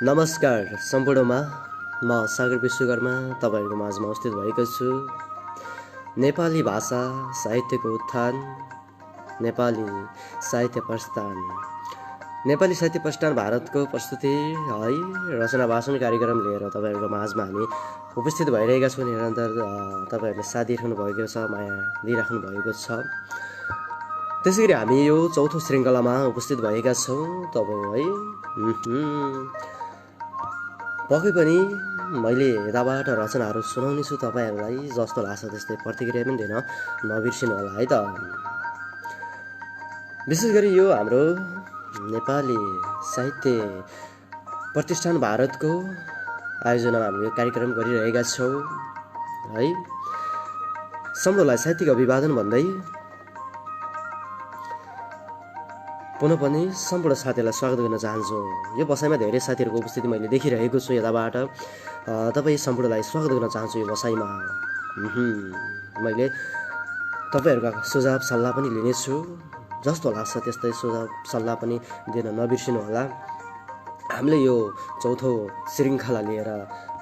नमस्कार सम्पूर्णमा म सागर विश्वकर्मा तपाईहरुको माझमा उपस्थित भएको छु। नेपाली भाषा साहित्यको उत्थान, नेपाली साहित्य प्रस्थान। नेपाली साहित्य प्रस्थान भारतको प्रस्तुति है रचना भाषण कार्यक्रम लिएर तपाईहरुको माझमा हामी उपस्थित भइरहेका छौं। निरन्तर तपाईहरुले साथ दिइरहनु भएको छ, माया दिइराख्नु भएको छ। त्यसैगरी हामी यो चौथो श्रृंखलामा उपस्थित भएका छौं। तपाई है पक्कै पनि मैले यताबाट रचनाहरू सुनाउने छु तपाईहरुलाई। जस्तो लाग्छ त्यस्तै प्रतिक्रिया पनि दिन नबिर्सिनु होला है त। विशेष गरी यो हाम्रो नेपाली साहित्य प्रतिष्ठान भारतको आयोजनामा हामी यो कार्यक्रम गरिरहेका छौं है। सम्पूर्णलाई साहित्यिक अभिवादन भन्दै पुनः पनि सम्पूर्ण साथीहरूलाई स्वागत गर्न चाहन्छु। यो बसाइमा धेरै साथीहरूको उपस्थिति मैले देखिरहेको छु। यताबाट तपाई सम्पूर्णलाई स्वागत गर्न चाहन्छु यो बसाइमा। मैले तपाईहरुका सुझाव सल्लाह पनि लिनेछु। जस्तो लाग्छ त्यस्तै सुझाव सल्लाह पनि दिन नबिर्सिनु होला। हामीले यो चौथो श्रृंखला लिएर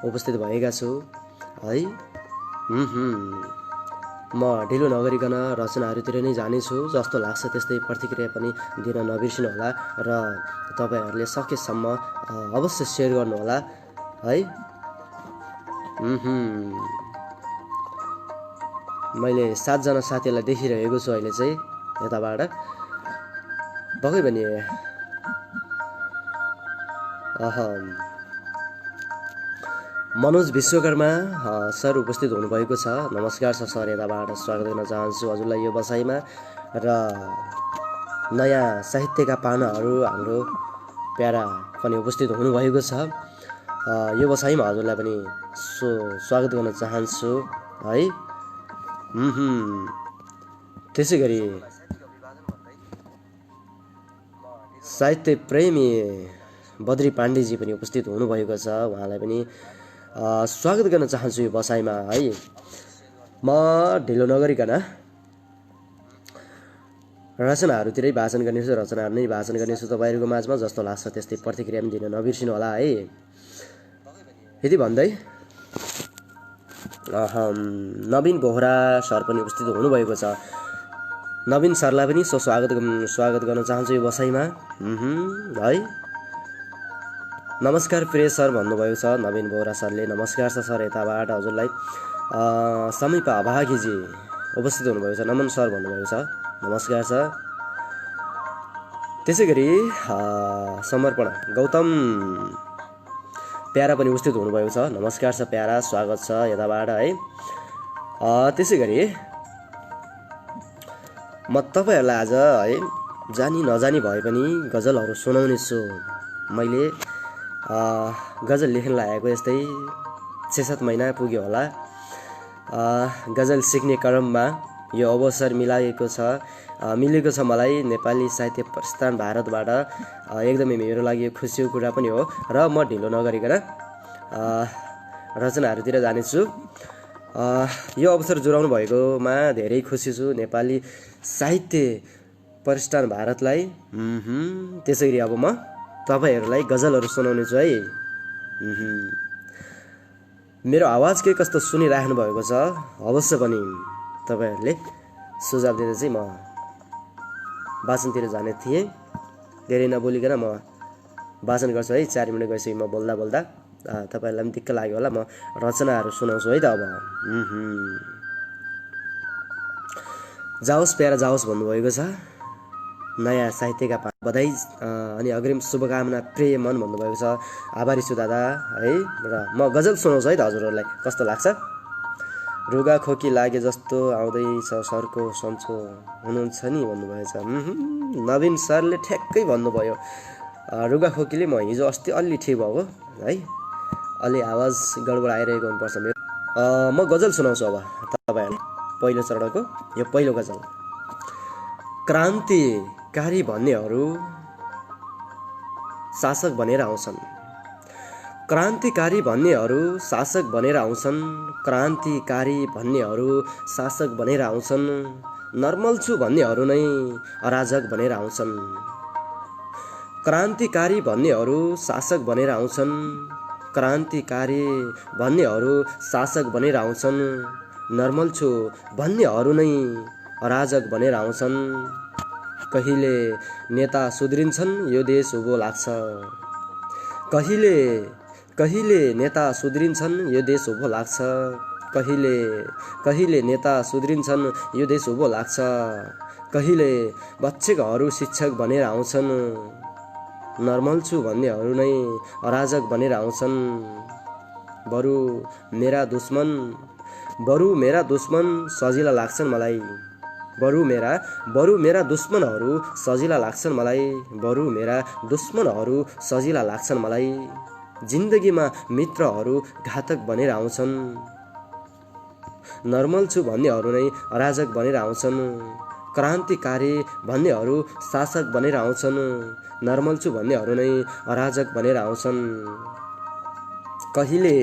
उपस्थित भएका छु है। म ढिलो नगरिकन रचनाहरूतिर नै जानेछु। जस्तो लाग्छ त्यस्तै प्रतिक्रिया पनि दिन नबिर्सिनु होला र तपाईहरुले सकेसम्म अवश्य शेयर गर्नु होला है। मैले 7 जना साथीलाई देखिरहेको छु अहिले चाहिँ यताबाट। पक्कै पनि मनोज विश्वकर्मा सर उपस्थित हुनुभएको छ। नमस्कार सर, यताबाट स्वागत गर्न चाहन्छु हजुरलाई यो बसाइमा। र नयाँ साहित्यका पानाहरू हाम्रो प्यारा पनि उपस्थित हुनुभएको छ। यो बसाइमा हजुरलाई पनि स्वागत गर्न चाहन्छु है। त्यसैगरी साहित्य प्रेमी बद्री पाण्डेजी पनि उपस्थित हुनुभएको छ। उहाँलाई पनि स्वागत गर्न चाहन्छु यो बसाइमा है। म ढिलो नगरिकन रचनाहरूतिरै वाचन गर्नेछु, रचनाहरू नै वाचन गर्नेछु तपाईहरुको माझमा। जस्तो लाग्छ त्यस्तै प्रतिक्रिया पनि दिन नबिर्सिनु होला है। यति भन्दै नवीन बोहरा सर पनि उपस्थित हुनुभएको छ। नवीन सरलाई पनि स्वागत गर्न चाहन्छु यो बसाइमा है। नमस्कार प्रिय सर भन्नुभएको छ नवीन बोहरा सरले। नमस्कार सर, यताबाट हजुरलाई। समीपा अभागीजी उपस्थित हुनुभएको छ। नमन सर भन्नुभएको छ। नमस्कार सर। त्यसैगरी समर्पण गौतम प्यारा पनि उपस्थित हुनुभएको छ। नमस्कार सर प्यारा, स्वागत छ यताबाट है। त्यसैगरी म तपाईहरुलाई आज है जानी नजानी भए पनि गजलहरू सुनाउने छु। मैले गजल लेख्न लागेको यस्तै 6-7 महिना पुग्यो होला। गजल सिक्ने क्रममा यो अवसर मिलेको छ मलाई। नेपाली साहित्य प्रस्थान भारतबाट एकदमै मेरो लागि यो खुसीको कुरा पनि हो र म ढिलो नगरिकन रचनाहरूतिर जानेछु। यो अवसर जुराउनु भएकोमा धेरै खुसी छु नेपाली साहित्य प्रस्थान भारतलाई। त्यसैगरी अब म तपाईहरुलाई गजलहरू सुनाउने छु है। मेरो आवाज के कस्तो सुनिराख्नु भएको छ अवश्य पनि तपाईहरुले सुझाव दिँदा चाहिँ म वाचनतिर जाने थिएँ। धेरै नबोलिकन म वाचन गर्छु है। 4 मिनेट गएपछि म बोल्दा बोल्दा तपाईहरुलाई पनि दिक्क लाग्यो होला। म रचनाहरू सुनाउँछु है त अब। जाओस् प्यारा जाओस् भन्नुभएको छ। नयाँ साहित्यका बधाई अनि अग्रिम शुभकामना प्रिय मन भन्नुभएको छ। आभारी छु दादा है। र म गजल सुनाउँछु है त हजुरहरूलाई, कस्तो लाग्छ। रुगा खोकी लागे जस्तो आउँदैछ सरको सन्चो हुनुहुन्छ नि भन्नुभएको छ। नवीन सरले ठ्याक्कै भन्नुभयो। रुगा खोकीले म हिजो अस्ति अलि ठिक भएको है। अलि आवाज गडबड आइरहेको हुनुपर्छ मेरो। म गजल सुनाउँछु अब तपाईहरुलाई। पहिलो चरणको यो पहिलो गजल। क्रान्तिकारी भन्नेहरू शासक बनेर आउँछन्। क्रान्तिकारी भन्नेहरू शासक बनेर आउँछन्। क्रान्तिकारी भन्नेहरू शासक बनेर आउँछन्। नर्मल छु भन्नेहरू नै अराजक बनेर आउँछन्। क्रान्तिकारी भन्नेहरू शासक बनेर आउँछन्, क्रान्तिकारी भन्नेहरू शासक बनेर आउँछन्, नर्मल छु भन्नेहरू नै अराजक बनेर आउँछन्। कहिले नेता सुध्रिन्छन् यो देश उँभो लाग्छ, कहिले कहिले नेता सुध्रिन्छन् यो देश उँभो लाग्छ, कहिले कहिले नेता सुध्रिन्छन् यो देश उँभो लाग्छ। कहिले बच्चेकाहरू शिक्षक बनेर आउँछन्, नर्मल छु भन्नेहरू नै अराजक बनेर आउँछन्। बरु मेरा दुश्मन सजिला लाग्छन् मलाई, बरु मेरा दुश्मनहरू सजिला लाग्छन् मलाई, बरु मेरा दुश्मनहरू सजिला लाग्छन् मलाई। जिन्दगीमा मित्रहरू घातक बनेर आउँछन्, नर्मल छु भन्नेहरू नै अराजक बनेर आउँछन्। क्रान्तिकारी भन्नेहरू शासक बनेर आउँछन्, नर्मल छु भन्नेहरू नै अराजक बनेर आउँछन्। कहिले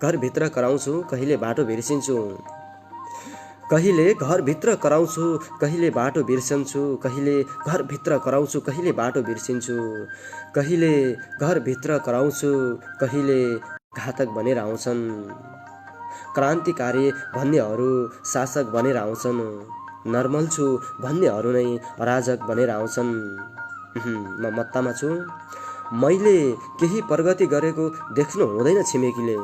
घरभित्र कराउँछु कहिले बाटो बिर्सिन्छु, कहिले घरभित्र कराउँछु कहिले बाटो बिर्सन्छु, कहिले घरभित्र कराउँछु कहिले बाटो बिर्सिन्छु, कहिले घरभित्र कराउँछु कहिले घातक बनेर आउँछन्। क्रान्तिकारी भन्नेहरू शासक बनेर आउँछन्, नर्मल छु भन्नेहरू नै अराजक बनेर आउँछन्। म मत्तामा छु, मैले केही प्रगति गरेको देख्नु हुँदैन छिमेकीले,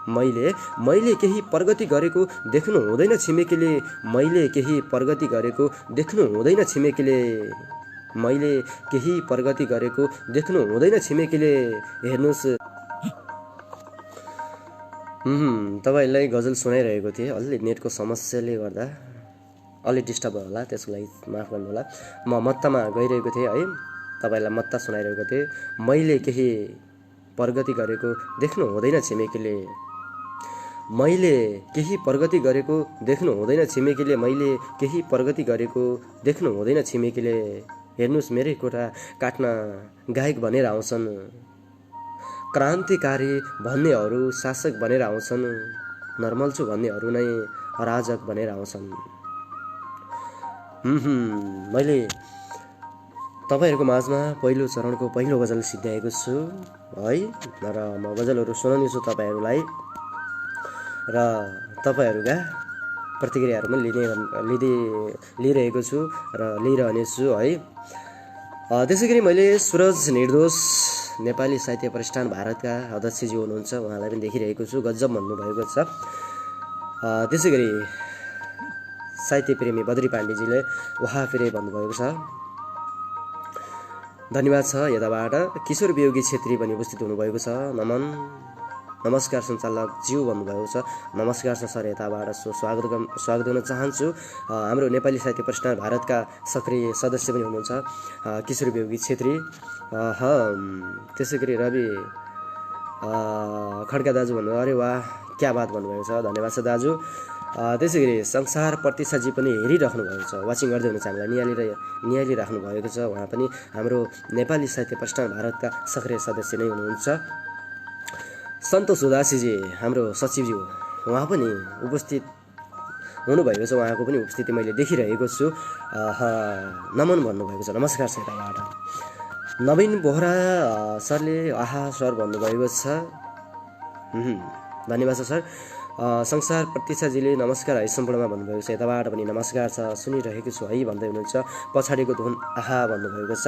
मैले केही प्रगति गरेको देख्नु हुँदैन छिमेकीले, मैले केही प्रगति गरेको देख्नु हुँदैन छिमेकीले, मैले केही प्रगति गरेको देख्नु हुँदैन छिमेकीले। हेर्नुहोस्, तपाईँलाई गजल सुनाइरहेको थिएँ, अलि नेटको समस्याले गर्दा अलि डिस्टर्ब भयो होला, त्यसको लागि माफ गर्नु होला। म मत्तामा गइरहेको थिएँ है, तपाईँलाई मत्ता सुनाइरहेको थिएँ। मैले केही प्रगति गरेको देख्नु हुँदैन छिमेकीले, मैले केही प्रगति गरेको देख्नु हुँदैन छिमेकीले, मैले केही प्रगति गरेको देख्नु हुँदैन छिमेकीले। हेर्नुहोस्, मेरै कोठा काट्न गायक बनेर आउँछन्, क्रान्तिकारी भन्नेहरू शासक बनेर आउँछन्, नर्मल छु भन्नेहरू नै अराजक बनेर आउँछन्। मैले तपाईँहरूको माझमा पहिलो चरणको पहिलो गजल सिद्ध्याएको छु है, र म गजलहरू सुनाउने छु तपाईँहरूलाई, र तपाईँहरूका प्रतिक्रियाहरू पनि लिइरहेको छु र लिइरहनेछु है। त्यसै गरी मैले सुरज निर्दोष नेपाली साहित्य प्रतिष्ठान भारतका अध्यक्षजी हुनुहुन्छ, उहाँलाई पनि देखिरहेको छु, गजब भन्नुभएको छ। त्यसै गरी साहित्य प्रेमी बद्री पाण्डेजीले वहाँ फेरि भन्नुभएको छ, धन्यवाद छ यताबाट। किशोर वियोगी छेत्री पनि उपस्थित हुनुभएको छ, नमन नमस्कार सञ्चालक ज्यू भन्नुभएको छ, नमस्कार छ सर, यताबाट स्वागत गर्न चाहन्छु। हाम्रो नेपाली साहित्य प्रतिष्ठान भारतका सक्रिय सदस्य पनि हुनुहुन्छ किशोर वियोगी छेत्री। त्यसै गरी रवि खड्का दाजु भन्नुभयो, अरे वाह क्या बात भन्नुभएको छ, धन्यवाद छ दाजु। त्यसै गरी संसार प्रतीक्षाजी पनि हेरिराख्नु भएको छ, वाचिङ गर्दै हुनुहुन्छ, हामीलाई निहालिराख्नु भएको छ, उहाँ पनि हाम्रो नेपाली साहित्य प्रतिष्ठान भारतका सक्रिय सदस्य नै हुनुहुन्छ। सन्तोष उदासीजी हाम्रो सचिवज्यू, उहाँ पनि उपस्थित हुनुभएको छ, उहाँको पनि उपस्थिति मैले देखिरहेको छु। नमन भन्नुभएको छ, नमस्कार छ यताबाट। नवीन बोहरा सरले आहा सर भन्नुभएको छ, धन्यवाद छ सर। संसार प्रतीक्षाजीले नमस्कार है सम्पूर्णमा भन्नुभएको छ, यताबाट पनि नमस्कार छ, सुनिरहेको छु है भन्दै हुनुहुन्छ। पछाडिको धुन आहा भन्नुभएको छ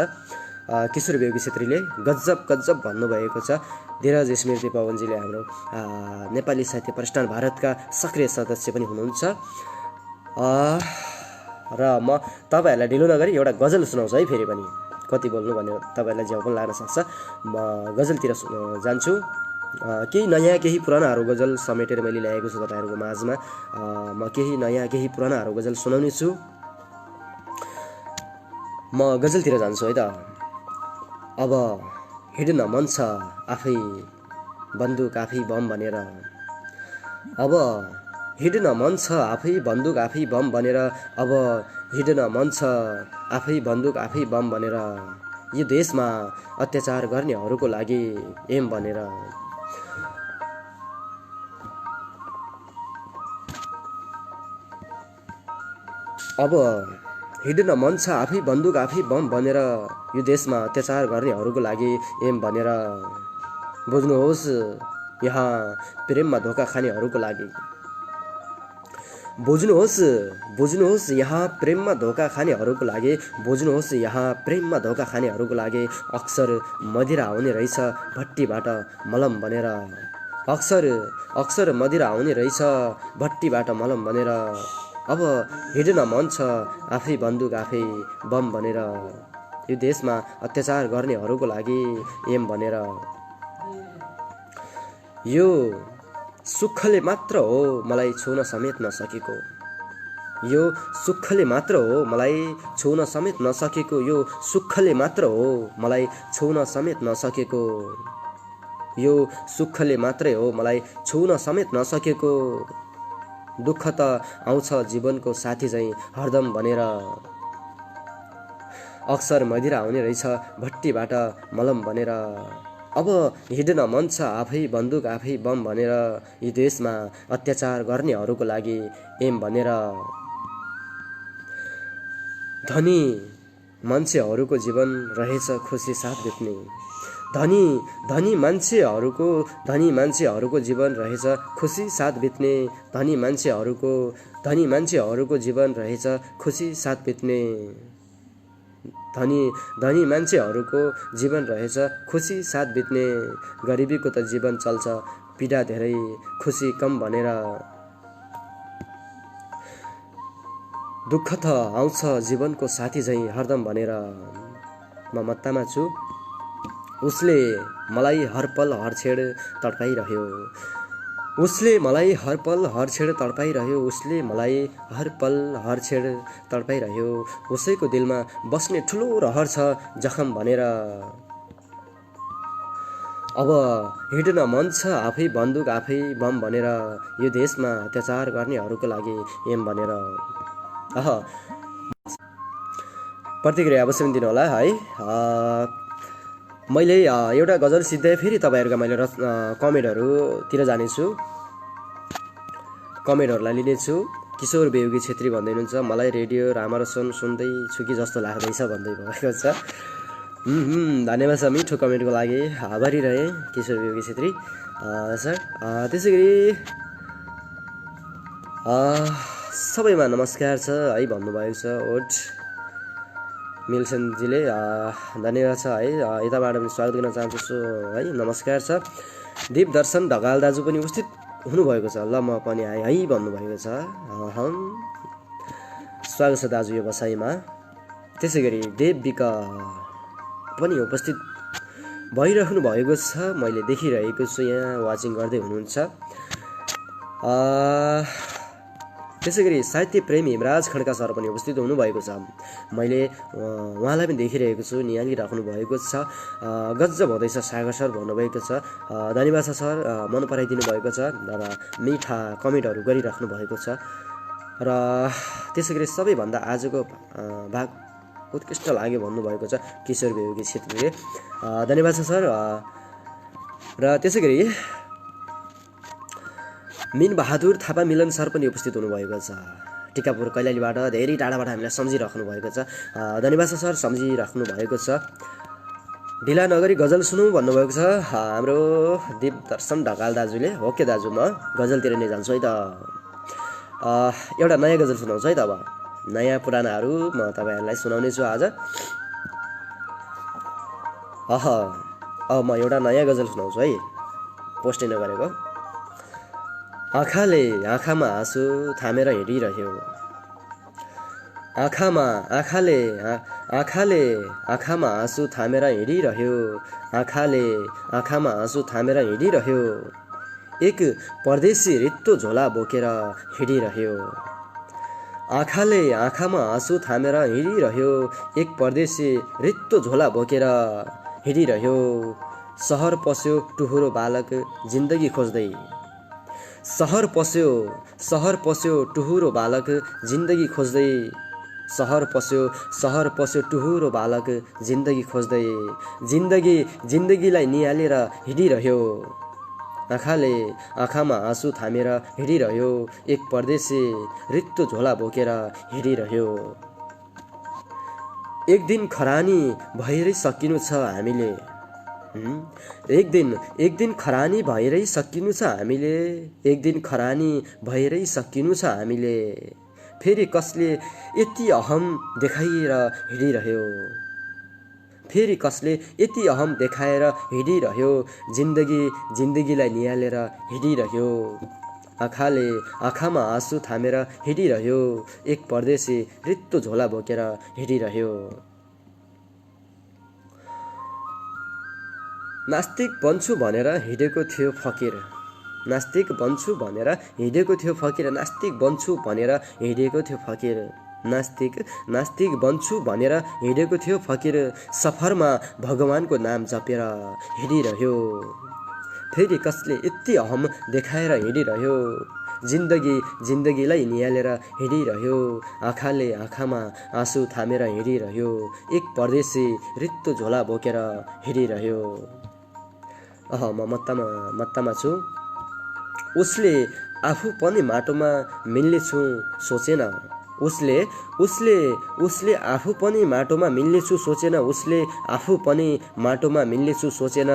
किशोर वियोगी छेत्रीले, गजब गजब भन्नुभएको छ। धीरज स्मृति पवनजीले हाम्रो नेपाली साहित्य प्रतिष्ठान भारतका सक्रिय सदस्य पनि हुनुहुन्छ। र म तपाईँहरूलाई ढिलो नगरी एउटा गजल सुनाउँछु है, फेरि पनि कति बोल्नु भन्ने तपाईँहरूलाई ज्याउ पनि लाग्न सक्छ। म गजलतिर जान्छु। केही नयाँ केही पुरानाहरू गजल समेटेर मैले ल्याएको छु तपाईँहरूको माझमा। म केही नयाँ केही पुरानाहरू गजल सुनाउने छु। म गजलतिर जान्छु है त। अब हिँड्न मन छ आफै बन्दुक आफै बम भनेर, अब हिँड्न मन छ आफै बन्दुक आफै बम भनेर, अब हिँड्न मन छ आफै बन्दुक आफै बम भनेर, यो देशमा अत्याचार गर्नेहरूको लागि एम भनेर। अब हिँड्न मन छ आफै बन्दुक आफै बम बनेर यो देशमा अत्याचार गर्नेहरूको लागि एम बनेर बुझ्नुहोस् यहाँ प्रेममा धोका खानेहरूको लागि बुझ्नुहोस् बुझ्नुहोस् यहाँ प्रेममा धोका खानेहरूको लागि बुझ्नुहोस् यहाँ प्रेममा धोका खानेहरूको लागि अक्सर मदिरा आउने रहेछ भट्टीबाट मलम बनेर अक्सर मदिरा आउने रहेछ भट्टीबाट मलम बनेर अब हिँड्न मन छ आफै बन्दुक आफै बम बनेर यो देशमा अत्याचार गर्नेहरूको लागि एम बनेर यो सुखले मात्र हो मलाई छुन समेत नसकेको यो सुखले मात्र हो मलाई छुन समेत नसकेको यो सुखले मात्र हो मलाई छुन समेत नसकेको यो सुखले मात्रै हो मलाई छुन समेत नसकेको दुःख त आउँछ जीवनको साथी चाहिँ हरदम बनेर अक्सर मदिरा आउने रहेछ भट्टीबाट मलम बनेर अब हिँड्न मन छ आफै बन्दुक आफै बम बनेर यी देशमा अत्याचार गर्नेहरूको लागि एम बनेर धनी मान्छेहरूको जीवन रहेछ खुसी साथ बित्ने धनी मान्छेहरूको जीवन रहेछ खुसी साथ बित्ने धनी मान्छेहरूको जीवन रहेछ खुसी साथ बित्ने धनी मान्छेहरूको जीवन रहेछ खुसी साथ बित्ने गरिबीको त जीवन चल्छ पीडा धेरै खुसी कम भनेर दुःख त आउँछ जीवनको साथी झैँ हरदम भनेर म मत्तामा छु उसले मलाई हरपल हरछेड तडपाइरह्यो उसले मलाई हरपल हरछेड तडपाइरह्यो उसले मलाई हरपल हरछेड तडपाइरह्यो उसैको दिलमा बस्ने ठुलो रहर छ जखम भनेर अब हिँड्न मन छ आफै बन्दुक आफै बम भनेर यो देशमा अत्याचार गर्नेहरूको लागि एम भनेर प्रतिक्रिया अवश्य दिनु होला है मैले एउटा गजल सिद्धै फेरि तपाईहरुका मैले कमेन्टहरुतिर जानेछु कमेन्टहरुलाई लिनेछु किशोर बेहुगी छेत्री भन्दै हुनुहुन्छ मलाई रेडियो रामरसन सुन्दै छु कि जस्तो लाग्दैछ भन्दै भएको छ धन्यवाद छ मिठो कमेन्टको लागि आभारी रहे किशोर बेहुगी छेत्री सर त्यसैगरी सबैमा नमस्कार छ है भन्नुभएको छ ओट मिल्सनजीले धन्यवाद छ है यताबाट पनि स्वागत गर्न चाहन्छु है नमस्कार छ दीप दर्शन ढकाल दाजु पनि उपस्थित हुनुभएको छ ल म पनि आएँ है भन्नुभएको छ स्वागत छ दाजु यो बसाइमा त्यसैगरी देव विका पनि उपस्थित भइरहनु भएको छ मैले देखिरहेको छु यहाँ वाचिङ गर्दै हुनुहुन्छ त्यसैगरी साहित्य प्रेमी हिमराज खड्का सर पनि उपस्थित हुनुभएको छ मैले उहाँलाई पनि देखिरहेको छु निहालिराख्नु भएको छ गजब हुँदैछ सागर सर भन्नुभएको छ धन्यवाद छ सर मन पराइदिनु भएको छ र मिठा कमेन्टहरू गरिराख्नु भएको छ र त्यसैगरी सबैभन्दा आजको भाग उत्कृष्ट लाग्यो भन्नुभएको छ किशोर बेहुगी छेत्रीले धन्यवाद छ सर र त्यसैगरी मिन बहादुर थापा मिलन सर पनि उपस्थित हुनुभएको छ टिकापुर कैलालीबाट धेरै टाढाबाट हामीलाई सम्झिराख्नु भएको छ धन्यवाद छ सर सम्झिराख्नु भएको छ ढिला नगरी गजल सुनौँ भन्नुभएको छ हाम्रो दीप दर्शन ढकाल दाजुले ओके दाजु म गजलतिर नै जान्छु है त एउटा नयाँ गजल सुनाउँछु है त अब नयाँ पुरानाहरू म तपाईँहरूलाई सुनाउने छु आज अब म एउटा नयाँ गजल सुनाउँछु है पोस्टै नगरेको आँखाले आँखामा आँसु थामेर हिँडिरह्यो आँखामा आँसु थामेर हिँडिरह्यो आँखाले आँखामा आँसु थामेर हिँडिरह्यो एक परदेशी रित्तो झोला बोकेर हिँडिरह्यो आँखाले आँखामा आँसु थामेर हिँडिरह्यो एक परदेशी रित्तो झोला बोकेर हिँडिरह्यो सहर पस्यो टुहुरो बालक जिन्दगी खोज्दै सहर पस्यो टुहुरो बालक जिन्दगी खोज्दै सहर पस्यो टुहुरो बालक जिन्दगी खोज्दै जिन्दगीलाई निहालेर हिँडिरह्यो आँखाले आँखामा आँसु थामेर हिँडिरह्यो एक परदेशी रित्तो झोला बोकेर हिँडिरह्यो एक दिन खरानी भएरै सकिनु छ हामीले। एक दिन खरानी भएरै सकिनु छ हामीले। एक दिन खरानी भएरै सकिनु छ हामीले। फेरि कसले यति अहम देखाएर हिँडिरह्यो। फेरि कसले यति अहम देखाएर हिँडिरह्यो। जिन्दगीलाई निहालेर हिँडिरह्यो। आँखामा आँसु थामेर हिँडिरह्यो। एक परदेशी रित्तो झोला बोकेर हिँडिरह्यो। नास्तिक बन्छु भनेर हिँडेको थियो फकीर। नास्तिक बन्छु भनेर हिँडेको थियो फकीर। नास्तिक बन्छु भनेर हिँडेको थियो फकीर। नास्तिक बन्छु भनेर हिँडेको थियो फकीर। सफरमा भगवानको नाम जपेर हिँडिरह्यो। फेरि कसले यति अहम देखाएर हिँडिरह्यो। जिन्दगीलाई निहालेर हिँडिरह्यो। आँखामा आँसु थामेर हिँडिरह्यो। एक परदेशी रित्तो झोला बोकेर हिँडिरह्यो। म मत्तामा छु। उसले आफू पनि माटोमा मिल्नेछु सोचेन। उसले आफू पनि माटोमा मिल्नेछु सोचेन। उसले आफू पनि माटोमा मिल्नेछु सोचेन।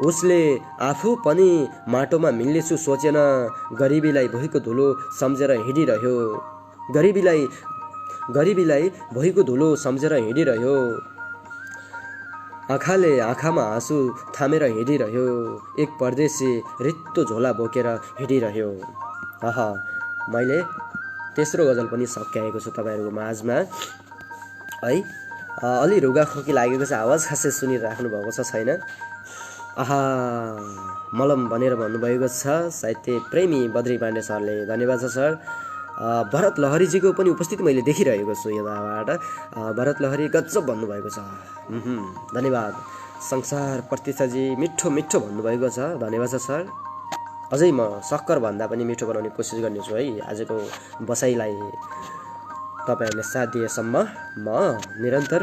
उसले आफू पनि माटोमा मिल्नेछु सोचेन। गरिबीलाई भुइँको धुलो सम्झेर हिँडिरह्यो। गरिबीलाई भुइँको धुलो सम्झेर हिँडिरह्यो। आँखामा आँसु थामेर हिँडिरह्यो। एक परदेशी रित्तो झोला बोकेर हिँडिरह्यो। मैले तेस्रो गजल पनि सकाएको छु तपाईँहरूको माझमा है। अलि रुगाखोकी लागेको छ, आवाज खासै सुनिराख्नु भएको छ छैन। मलम भनेर भन्नुभएको छ साहित्य प्रेमी बद्री पाण्डे सरले। धन्यवाद छ सर। भरत लहरीजीको पनि उपस्थिति मैले देखिरहेको छु यताबाट। भरत लहरी गजब भन्नुभएको छ। धन्यवाद। संसार प्रतीक्षाजी मिठो भन्नुभएको छ। धन्यवाद छ सर। अझै म सक्कर भन्दा पनि मिठो बनाउने कोसिस गर्नेछु है। आजको बसाइलाई तपाईँहरूले साथ दिएसम्म म निरन्तर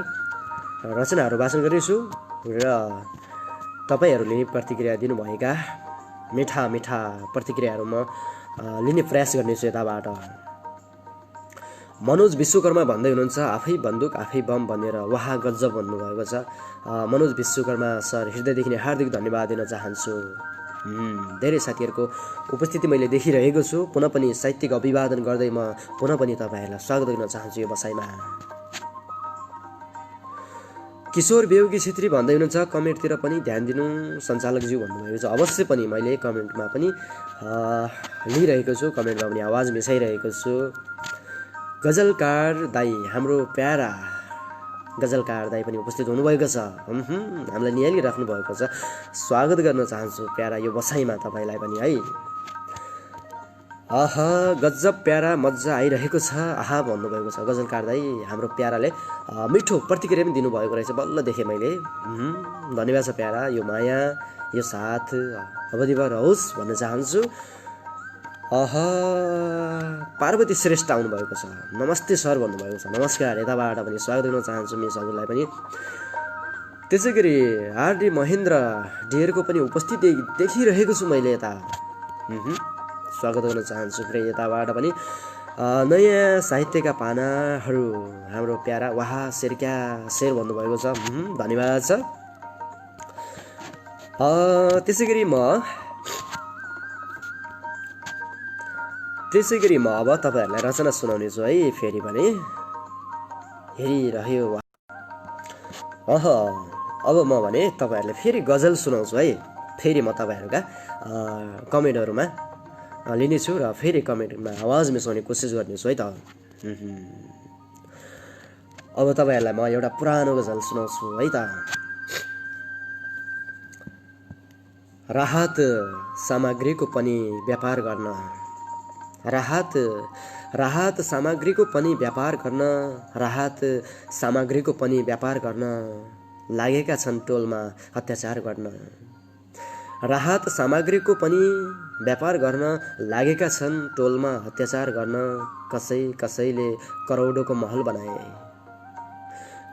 रचनाहरू वाचन गर्नेछु र तपाईँहरूले प्रतिक्रिया दिनुभएका मिठा प्रतिक्रियाहरू म लिने प्रयास गर्नेछु यताबाट। मनोज विश्वकर्मा भन्दै हुनुहुन्छ आफै बन्दुक आफै बम भनेर। वाह गजब भन्नुभएको छ। मनोज विश्वकर्मा सर हृदयदेखि नै हार्दिक धन्यवाद दिन चाहन्छु। धेरै साथीहरूको उपस्थिति मैले देखिरहेको छु। पुनः पनि साहित्यिक अभिवादन गर्दै म पुनः पनि तपाईँहरूलाई स्वागत गर्न चाहन्छु यो बसाइमा। किशोर बेउगी छेत्री भन्दै हुनुहुन्छ कमेन्टतिर पनि ध्यान दिनु सञ्चालकज्यू भन्नुभएको छ। अवश्य पनि मैले कमेन्टमा पनि लिइरहेको छु, कमेन्टमा पनि आवाज मिसाइरहेको छु। गजलकार दाई, हाम्रो प्यारा गजलकार दाई पनि उपस्थित हुनुभएको छ। हामीलाई निहालिराख्नु भएको छ। स्वागत गर्न चाहन्छु प्यारा यो बसाइमा तपाईँलाई पनि है। गजब प्यारा मजा आइरहेको छ भन्नुभएको छ गजलकार दाई। हाम्रो प्याराले मिठो प्रतिक्रिया पनि दिनुभएको रहेछ, बल्ल देखेँ मैले। धन्यवाद छ प्यारा। यो माया यो साथ अवधिभर रहोस् भन्न चाहन्छु। पार्वती श्रेष्ठ आउनुभएको छ। नमस्ते सर भन्नुभएको छ। नमस्कार। यताबाट पनि स्वागत गर्न चाहन्छु मिस हजुरलाई पनि। त्यसै गरी आरडी महेन्द्र डियरको पनि उपस्थिति देखिरहेको छु मैले यता। स्वागत गर्न चाहन्छु फेरि यताबाट पनि। नयाँ साहित्यका पानाहरू हाम्रो प्यारा वाह शेरक्या शेर भन्नुभएको छ। धन्यवाद छ। त्यसै गरी म अब तपाईँहरूलाई रचना सुनाउने छु है। फेरि पनि हेरिरह्यो। अब म भने तपाईँहरूलाई फेरि गजल सुनाउँछु है। फेरि म तपाईँहरूका कमेन्टहरूमा लिनेछु र फेरि कमेन्टमा आवाज मिसाउने कोसिस गर्नेछु है त। अब तपाईँहरूलाई म एउटा पुरानो गजल सुनाउँछु है त। राहत सामग्रीको पनि व्यापार गर्न। राहत सामग्रीको पनि व्यापार गर्न। राहत सामग्रीको पनि व्यापार गर्न लागेका छन् टोलमा अत्याचार गर्न। राहत सामग्रीको पनि व्यापार गर्न लागेका छन् टोलमा अत्याचार गर्न। कसैले करोडौँको महल बनाए।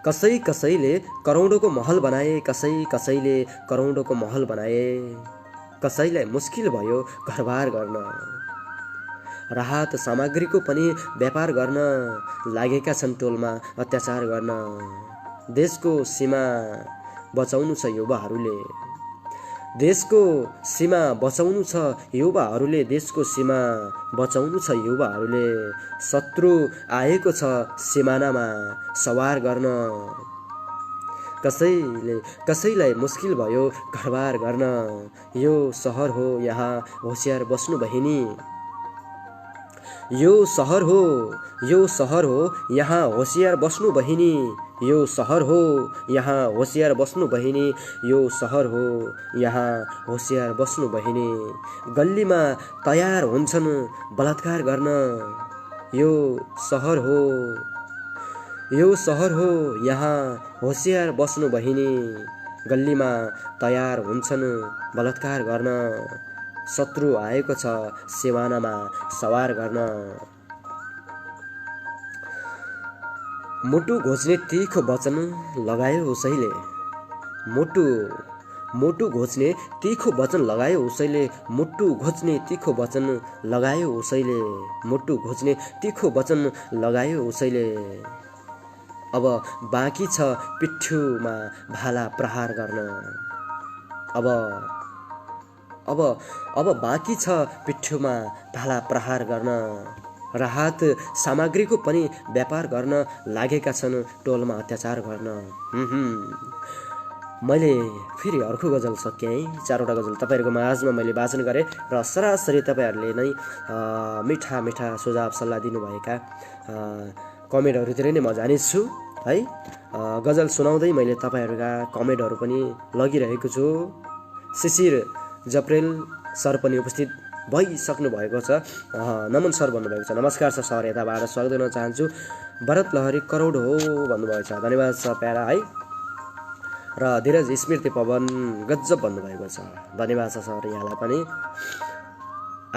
कसैले करोडौँको महल बनाए। कसैले करोडौँको महल बनाए। कसैलाई मुस्किल भयो घरबार गर्न। राहत सामग्रीको पनि व्यापार गर्न लागेका छन् टोलमा अत्याचार गर्न। देशको सीमा बचाउनु छ युवाहरूले, देशको सीमा बचाउनु छ युवाहरूले, देशको सीमा बचाउनु छ युवाहरूले। शत्रु आएको छ सिमानामा सवार गर्न, कसैलाई मुस्किल भयो घरबार गर्न। यो सहर हो यहाँ होशियार बस्नु बहिनी, यो सहर हो यहाँ होशियार बस्नु बहिनी, यो सहर हो यहाँ होशियार बस्नु बहिनी, यो सहर हो यहाँ होशियार बस्नु बहिनी। गल्लीमा तयार हुन्छन् बलात्कार गर्न, यो सहर हो यहाँ होशियार बस्नु बहिनी। गल्लीमा तयार हुन्छन् बलात्कार गर्न, शत्रु आएको छ सिमानामा सवार गर्न। मुटु घोच्ने तीखो वचन लगायो उसैले, मुटु घोच्ने तीखो वचन लगायो उसैले, मुटु घोच्ने तीखो वचन लगायो उसैले, मुटु घोच्ने तीखो वचन लगायो उसैले। अब बाँकी छ पिठ्युमा भाला प्रहार गर्न, अब बाँकी छ पिठ्युमा भाला प्रहार गर्न। राहत सामग्रीको पनि व्यापार गर्न लागेका छन् टोलमा अत्याचार गर्न। मैले फेरि अर्को गजल सकेँ। चारवटा गजल तपाईँहरूको माझमा मैले वाचन गरेँ र सरासरी तपाईँहरूले नै मिठा मिठा सुझाव सल्लाह दिनुभएका कमेन्टहरूतिर नै म जानेछु है। गजल सुनाउँदै मैले तपाईँहरूका कमेन्टहरू पनि लगिरहेको छु। शिशिर जप्रेल सर पनि उपस्थित भइसक्नु भएको छ। नमन सर भन्नुभएको छ, नमस्कार छ सर, यताबाट स्वागत गर्न चाहन्छु। भरत लहरी करोड हो भन्नुभएको छ, धन्यवाद छ प्यारा है। र धीरज स्मृति पवन गजब भन्नुभएको छ, धन्यवाद छ सर यहाँलाई पनि।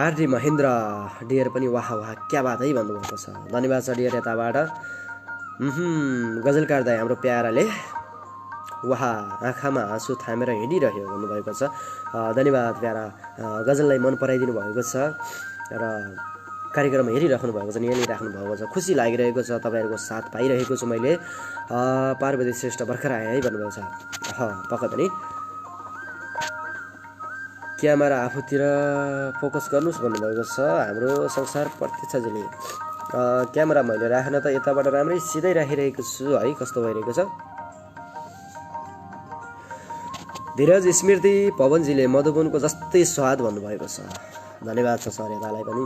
आरडी महेन्द्र डियर पनि वाह वाह क्या बात है भन्नुभएको छ, धन्यवाद छ डियर यताबाट। गजलकार दाइ हाम्रो प्याराले वाह आँखामा आँसु थामेर हिँडिरह्यो भन्नुभएको छ, धन्यवाद प्यारा। गजललाई मन पराइदिनु भएको छ र कार्यक्रम हेरिराख्नु भएको छ, निहालिराख्नु भएको छ, खुसी लागिरहेको छ। तपाईँहरूको साथ पाइरहेको छु मैले। पार्वती श्रेष्ठ भर्खर आए है भन्नुभएको छ, पक्कै पनि। क्यामेरा आफूतिर फोकस गर्नुहोस् भन्नुभएको छ हाम्रो संसार प्रतीक्षाजीले। क्यामेरा मैले राखेन त यताबाट राम्रै सिधै राखिरहेको छु है, कस्तो भइरहेको छ। धीरज स्मृति पवनजीले मधुबनको जस्तै स्वाद भन्नुभएको छ, धन्यवाद छ सर यतालाई पनि।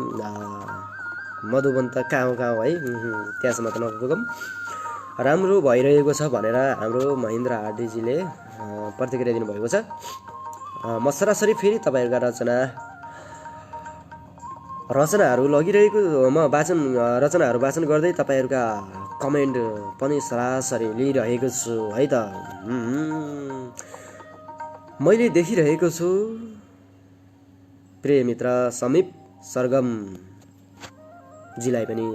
मधुबन त कहाँ हो है, त्यहाँसम्म त नपुगौँ। राम्रो भइरहेको छ भनेर हाम्रो महेन्द्र आरडीजीले प्रतिक्रिया दिनुभएको छ। म सरासरी फेरि तपाईँहरूका रचनाहरू लगिरहेको म रचनाहरू वाचन गर्दै तपाईँहरूका कमेन्ट पनि सरासरी लिइरहेको छु है त। मैले देखिरहेको छु प्रिय मित्र समीप सरगम जीलाई पनि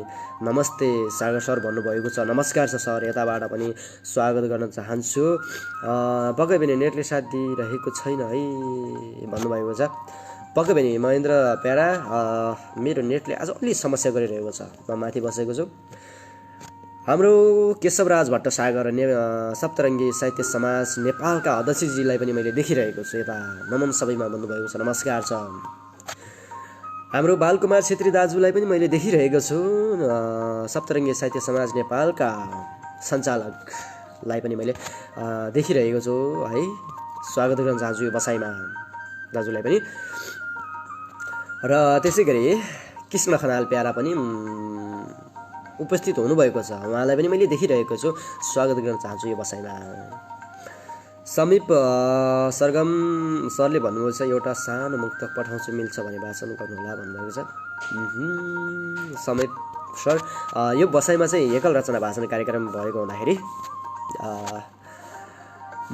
नमस्ते सागर सर भन्नुभएको छ, नमस्कार छ सर, यताबाट पनि स्वागत गर्न चाहन्छु। पक्कै पनि नेटले साथ दिइरहेको छैन है भन्नुभएको छ। पक्कै पनि महेन्द्र प्यारा मेरो नेटले आज अलि समस्या गरिरहेको छ, म माथि बसेको छु। हाम्रो केशवराज भट्टसागर सप्तरङ्गी साहित्य समाज नेपालका अध्यक्षजीलाई पनि मैले देखिरहेको छु, यता नमन सबैमा भन्नुभएको छ, नमस्कार छ। हाम्रो बालकुमार छेत्री दाजुलाई पनि मैले देखिरहेको छु, सप्तरङ्गी साहित्य समाज नेपालका सञ्चालकलाई पनि मैले देखिरहेको छु है, स्वागत गर्न चाहन्छु यो बसाइमा दाजुलाई पनि। र त्यसै गरी कृष्ण खनाल प्यारा पनि उपस्थित हुनुभएको छ, उहाँलाई पनि मैले देखिरहेको छु, स्वागत गर्न चाहन्छु यो बसाइमा। समीप सरगम सरले भन्नुभएको छ एउटा सानो मुक्तक पठाउँछु मिल्छ भने वाचन गर्नुहोला भन्नुभएको छ। समीप सर यो बसाइमा चाहिँ एकल रचना वाचन कार्यक्रम भएको हुँदाखेरि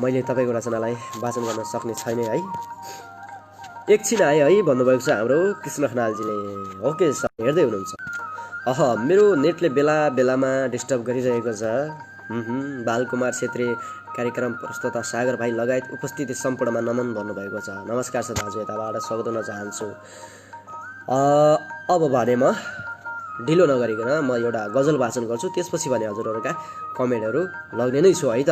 मैले तपाईँको रचनालाई वाचन गर्न सक्ने छैन है। एकछिन आए है भन्नुभएको छ हाम्रो कृष्ण खनालजीले। ओके सर हेर्दै हुनुहुन्छ। मेरो नेटले बेला बेलामा डिस्टर्ब गरिरहेको छ। बालकुमार छेत्री कार्यक्रम प्रस्तुता सागर भाइ लगायत उपस्थिति सम्पूर्णमा नमन भन्नुभएको छ, नमस्कार छ दाजु, यताबाट स्वागत गर्न चाहन्छु। अब भने म ढिलो नगरिकन म एउटा गजल वाचन गर्छु, त्यसपछि भने हजुरहरूका कमेन्टहरू लग्ने नै छु है त।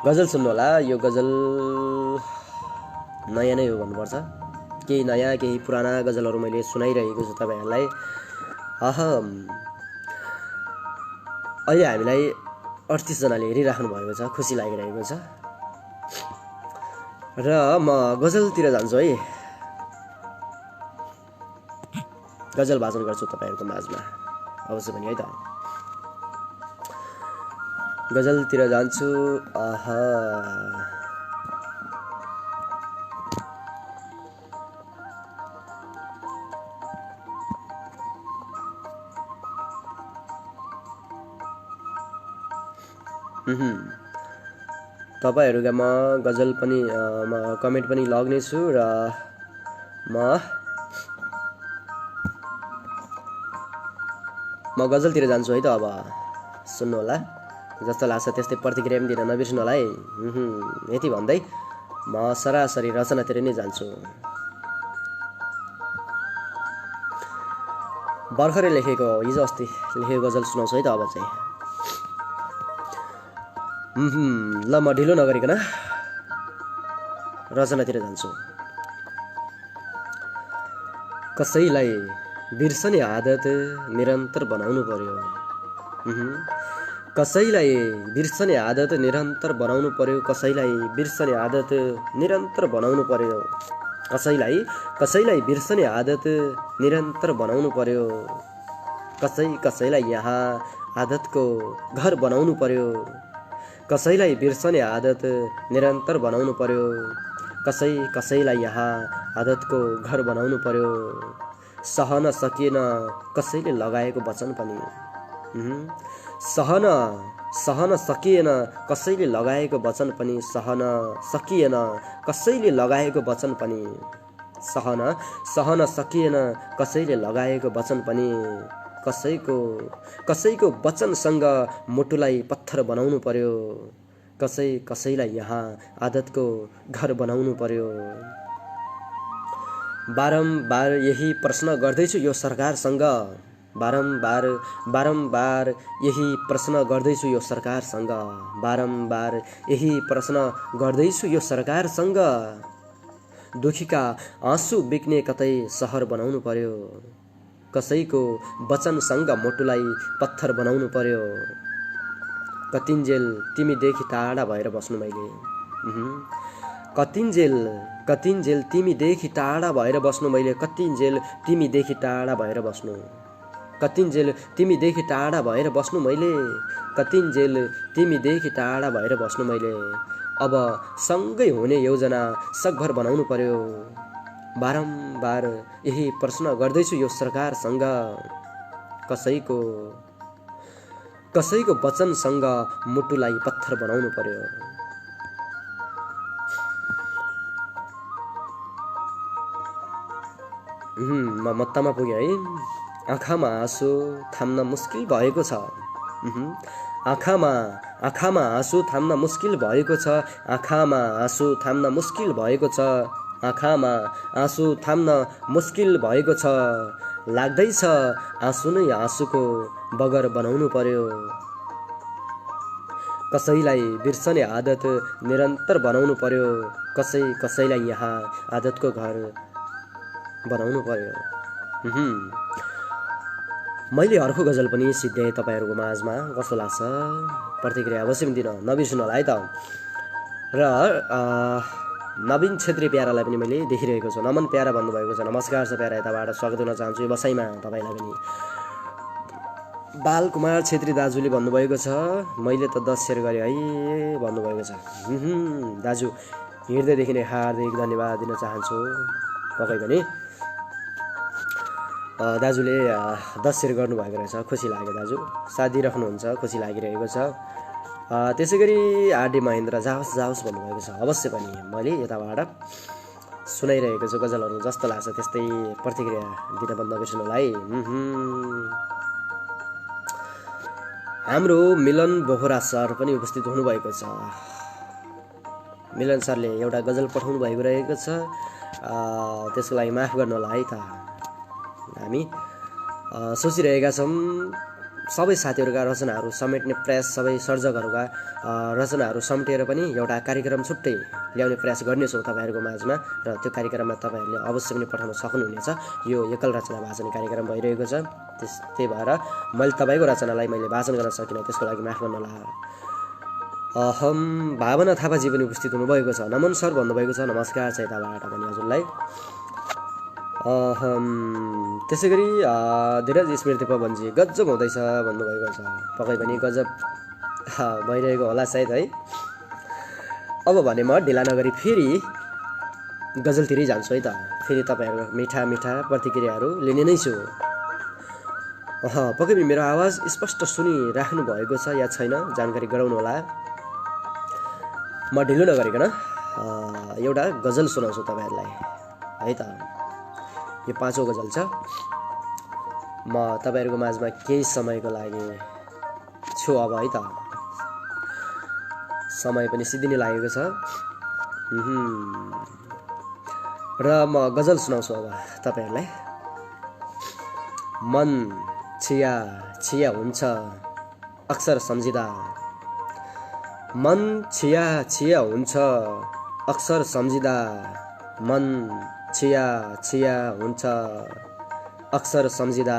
गजल सुन्नु होला। यो गजल नयाँ नै हो भन्नुपर्छ, केही नयाँ केही पुराना गजलहरू मैले सुनाइरहेको छु तपाईँहरूलाई। अहिले हामीलाई 38 जनाले हेरिराख्नु भएको छ, खुसी लागिरहेको छ। र म गजलतिर जान्छु है, गजल वाचन गर्छु तपाईँहरूको माझमा अवश्य पनि है त। गजलतिर जान्छु। तपाईँहरूका म गजल पनि म कमेन्ट पनि लग्नेछु र म गजलतिर जान्छु है त। अब सुन्नु होला, जस्तो लाग्छ त्यस्तै प्रतिक्रिया पनि दिन नबिर्सनु होला है। यति भन्दै म सरासरी रचनातिर नै जान्छु। भर्खरै लेखेको, हिजो अस्ति लेखेको गजल सुनाउँछु है त अब चाहिँ। ल म ढिलो नगरिकन रचनातिर जान्छु। कसैलाई बिर्सने आदत निरन्तर बनाउनु पर्यो। कसैलाई बिर्सने आदत निरन्तर बनाउनु पर्यो। कसैलाई बिर्सने आदत निरन्तर बनाउनु पर्यो। कसैलाई बिर्सने आदत निरन्तर बनाउनु पर्यो। कसैलाई यहाँ आदतको घर बनाउनु पर्यो। कसैलाई बिर्सने आदत निरन्तर बनाउनु पर्यो। कसैलाई यहाँ आदतको घर बनाउनु पर्यो। सहन सकिएन कसैले लगाएको वचन पनि। सहन सकिएन कसैले लगाएको वचन पनि। सहन सकिएन कसैले लगाएको वचन पनि। सहन सकिएन कसैले लगाएको वचन पनि। कसैको वचनसँग मुटुलाई पत्थर बनाउनु पर्यो। कसैलाई यहाँ आदतको घर बनाउनु पर्यो। बारम्बार यही प्रश्न गर्दैछु यो सरकारसँग। बारम्बार यही प्रश्न गर्दैछु यो सरकारसँग। बारम्बार यही प्रश्न गर्दैछु यो सरकारसँग। दुखीका आँसु बिक्ने कतै सहर बनाउनु पर्यो। कसैको वचनसँग मुटुलाई पत्थर बनाउनु पर्यो। कतिन्जेल तिमीदेखि टाढा भएर बस्नु मैले। कतिन्जेल तिमीदेखि टाढा भएर बस्नु मैले। कतिन्जेल तिमीदेखि टाढा भएर बस्नु। कतिन्जेल तिमीदेखि टाढा भएर बस्नु मैले। कतिन्जेल तिमीदेखि टाढा भएर बस्नु मैले। अब सँगै हुने योजना सकभर बनाउनु पर्यो। बारम्बार यही प्रश्न गर्दैछु यो सरकारसँग। कसैको वचनसँग मुटुलाई पत्थर बनाउनु पर्यो। म मत्तामा पुगेँ है। आँखामा आँसु थाम्न मुस्किल भएको छ। आँखामा आँसु थाम्न मुस्किल भएको छ। आँखामा आँसु थाम्न मुस्किल भएको छ। आँखामा आँसु थाम्न मुस्किल भएको छ। लाग्दैछ आँसु नै आँसुको बगर बनाउनु पर्यो। कसैलाई बिर्सने आदत निरन्तर बनाउनु पर्यो। कसैलाई यहाँ आदतको घर बनाउनु पर्यो। मैले अर्को गजल पनि सिद्ध्याएँ तपाईँहरूको माझमा, कस्तो लाग्छ प्रतिक्रिया अवश्य पनि दिन नबिर्सनु होला है त। र नवीन छेत्री प्यारालाई पनि मैले देखिरहेको छु। नमन प्यारा भन्नुभएको छ, नमस्कार छ प्यारा, यताबाट स्वागत गर्न चाहन्छु यो बसाइमा तपाईँलाई पनि। बालकुमार छेत्री दाजुले भन्नुभएको छ मैले त 10 सेयर गरेँ है भन्नुभएको छ। दाजु हृदयदेखि नै हार्दिक धन्यवाद दिन चाहन्छु। पक्कै पनि दाजुले 10 सेयर गर्नुभएको रहेछ, खुसी लाग्यो दाजु। साथ दिइराख्नुहुन्छ, खुसी लागिरहेको छ। त्यसै गरी आरडी महेन्द्र जाओस् भन्नुभएको छ। अवश्य पनि मैले यताबाट सुनाइरहेको छु गजलहरू, जस्तो लाग्छ त्यस्तै प्रतिक्रिया दिन बन्द नबिर्सनु होला है। हाम्रो मिलन बोहरा सर पनि उपस्थित हुनुभएको छ। मिलन सरले एउटा गजल पठाउनु भएको रहेको छ। त्यसको लागि माफ गर्नु होला है त। हामी सोचिरहेका छौँ सबै साथीहरूका रचनाहरू समेट्ने प्रयास, सबै सर्जकहरूका रचनाहरू समेटेर पनि एउटा कार्यक्रम छुट्टै ल्याउने प्रयास गर्नेछौँ तपाईँहरूको माझमा, र त्यो कार्यक्रममा तपाईँहरूले अवश्य पनि पठाउन सक्नुहुनेछ। यो एकल रचना वाचन कार्यक्रम भइरहेको छ, त्यही भएर मैले तपाईँको रचनालाई मैले वाचन गर्न सकिनँ, त्यसको लागि माफ गर्नु होला। भावना थापाजी पनि उपस्थित हुनुभएको छ, नमन सर भन्नुभएको छ, नमस्कार छ यताबाट पनि हजुरलाई। त्यसै गरी धीरज स्मृति पवनजी गजब हुँदैछ भन्नुभएको छ, पक्कै पनि गजब भइरहेको होला सायद है। अब भने म ढिला नगरी फेरि गजलतिरै जान्छु है त, फेरि तपाईँहरूको मिठा मिठा प्रतिक्रियाहरू लिने नै छु। पक्कै पनि मेरो आवाज स्पष्ट सुनिराख्नु भएको छ या छैन जानकारी गराउनु होला। म ढिलो नगरिकन एउटा गजल सुनाउँछु तपाईँहरूलाई है त। यो 5औं गजल छ। म तपाईँहरूको माझमा केही समयको लागि छु अब है त, समय पनि सिद्धिनै लागेको छ। र म गजल सुनाउँछु अब तपाईँहरूलाई। मन छिया छिया हुन्छ अक्सर सम्झिँदा, मन छिया छिया हुन्छ अक्सर सम्झिँदा, मन छिया छिया हुन्छ अक्सर सम्झिँदा,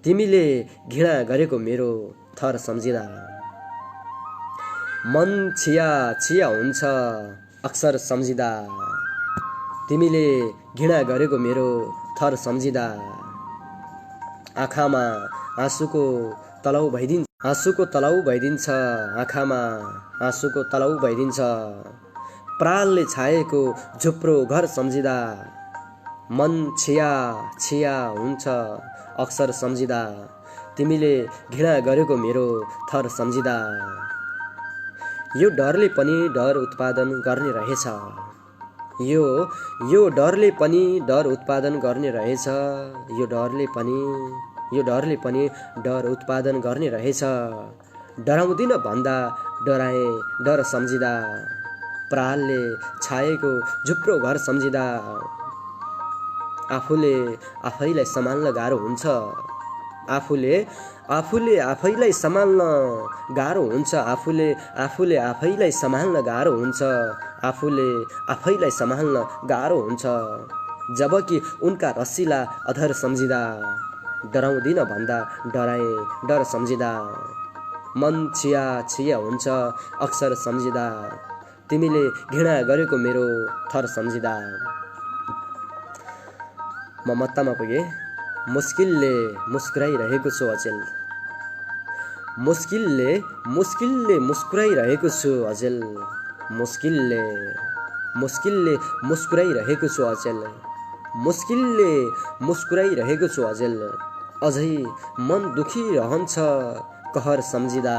तिमीले घृणा गरेको मेरो थर सम्झिँदा, मन छिया छिया हुन्छ अक्सर सम्झिँदा, तिमीले घृणा गरेको मेरो थर सम्झिँदा, आँखामा आँसुको तलाउ भइदिन्छ, आँसुको तलाउ भइदिन्छ, आँखामा आँसुको तलाउ भइदिन्छ, प्राणले छाएको झुप्रो घर सम्झिँदा, मन छिया छिया हुन्छ अक्सर सम्झिँदा, तिमीले घृणा गरेको मेरो थर सम्झिँदा, यो डरले पनि डर उत्पादन गर्ने रहेछ, यो डरले पनि डर उत्पादन गर्ने रहेछ, यो डरले पनि डर उत्पादन गर्ने रहेछ, डराउँदिन भन्दा डराए डर सम्झिँदा, प्राणले छाएको झुप्रो घर सम्झिँदा, आफूले आफैलाई सम्हाल्न गाह्रो हुन्छ, आफूले आफैलाई सम्हाल्न गाह्रो हुन्छ, आफूले आफैलाई सम्हाल्न गाह्रो हुन्छ, आफूले आफैलाई सम्हाल्न गाह्रो हुन्छ, जबकि उनका रसिला अधर सम्झिँदा, डराउँदिन भन्दा डराए डर सम्झिँदा, मन छिया छिया हुन्छ अक्सर सम्झिँदा, तिमीले घृणा गरेको मेरो थर सम्झिँदा। म मत्तामा पुगेँ। मुस्किलले मुस्कुराइरहेको छु अचेल, मुस्किलले मुस्कुराइरहेको छु अचेल, मुस्किलले मुस्कुराइरहेको छु अचेल, मुस्किलले मुस्कुराइरहेको छु अचेल, अझै मन दुखिरहन्छ कहर सम्झिँदा,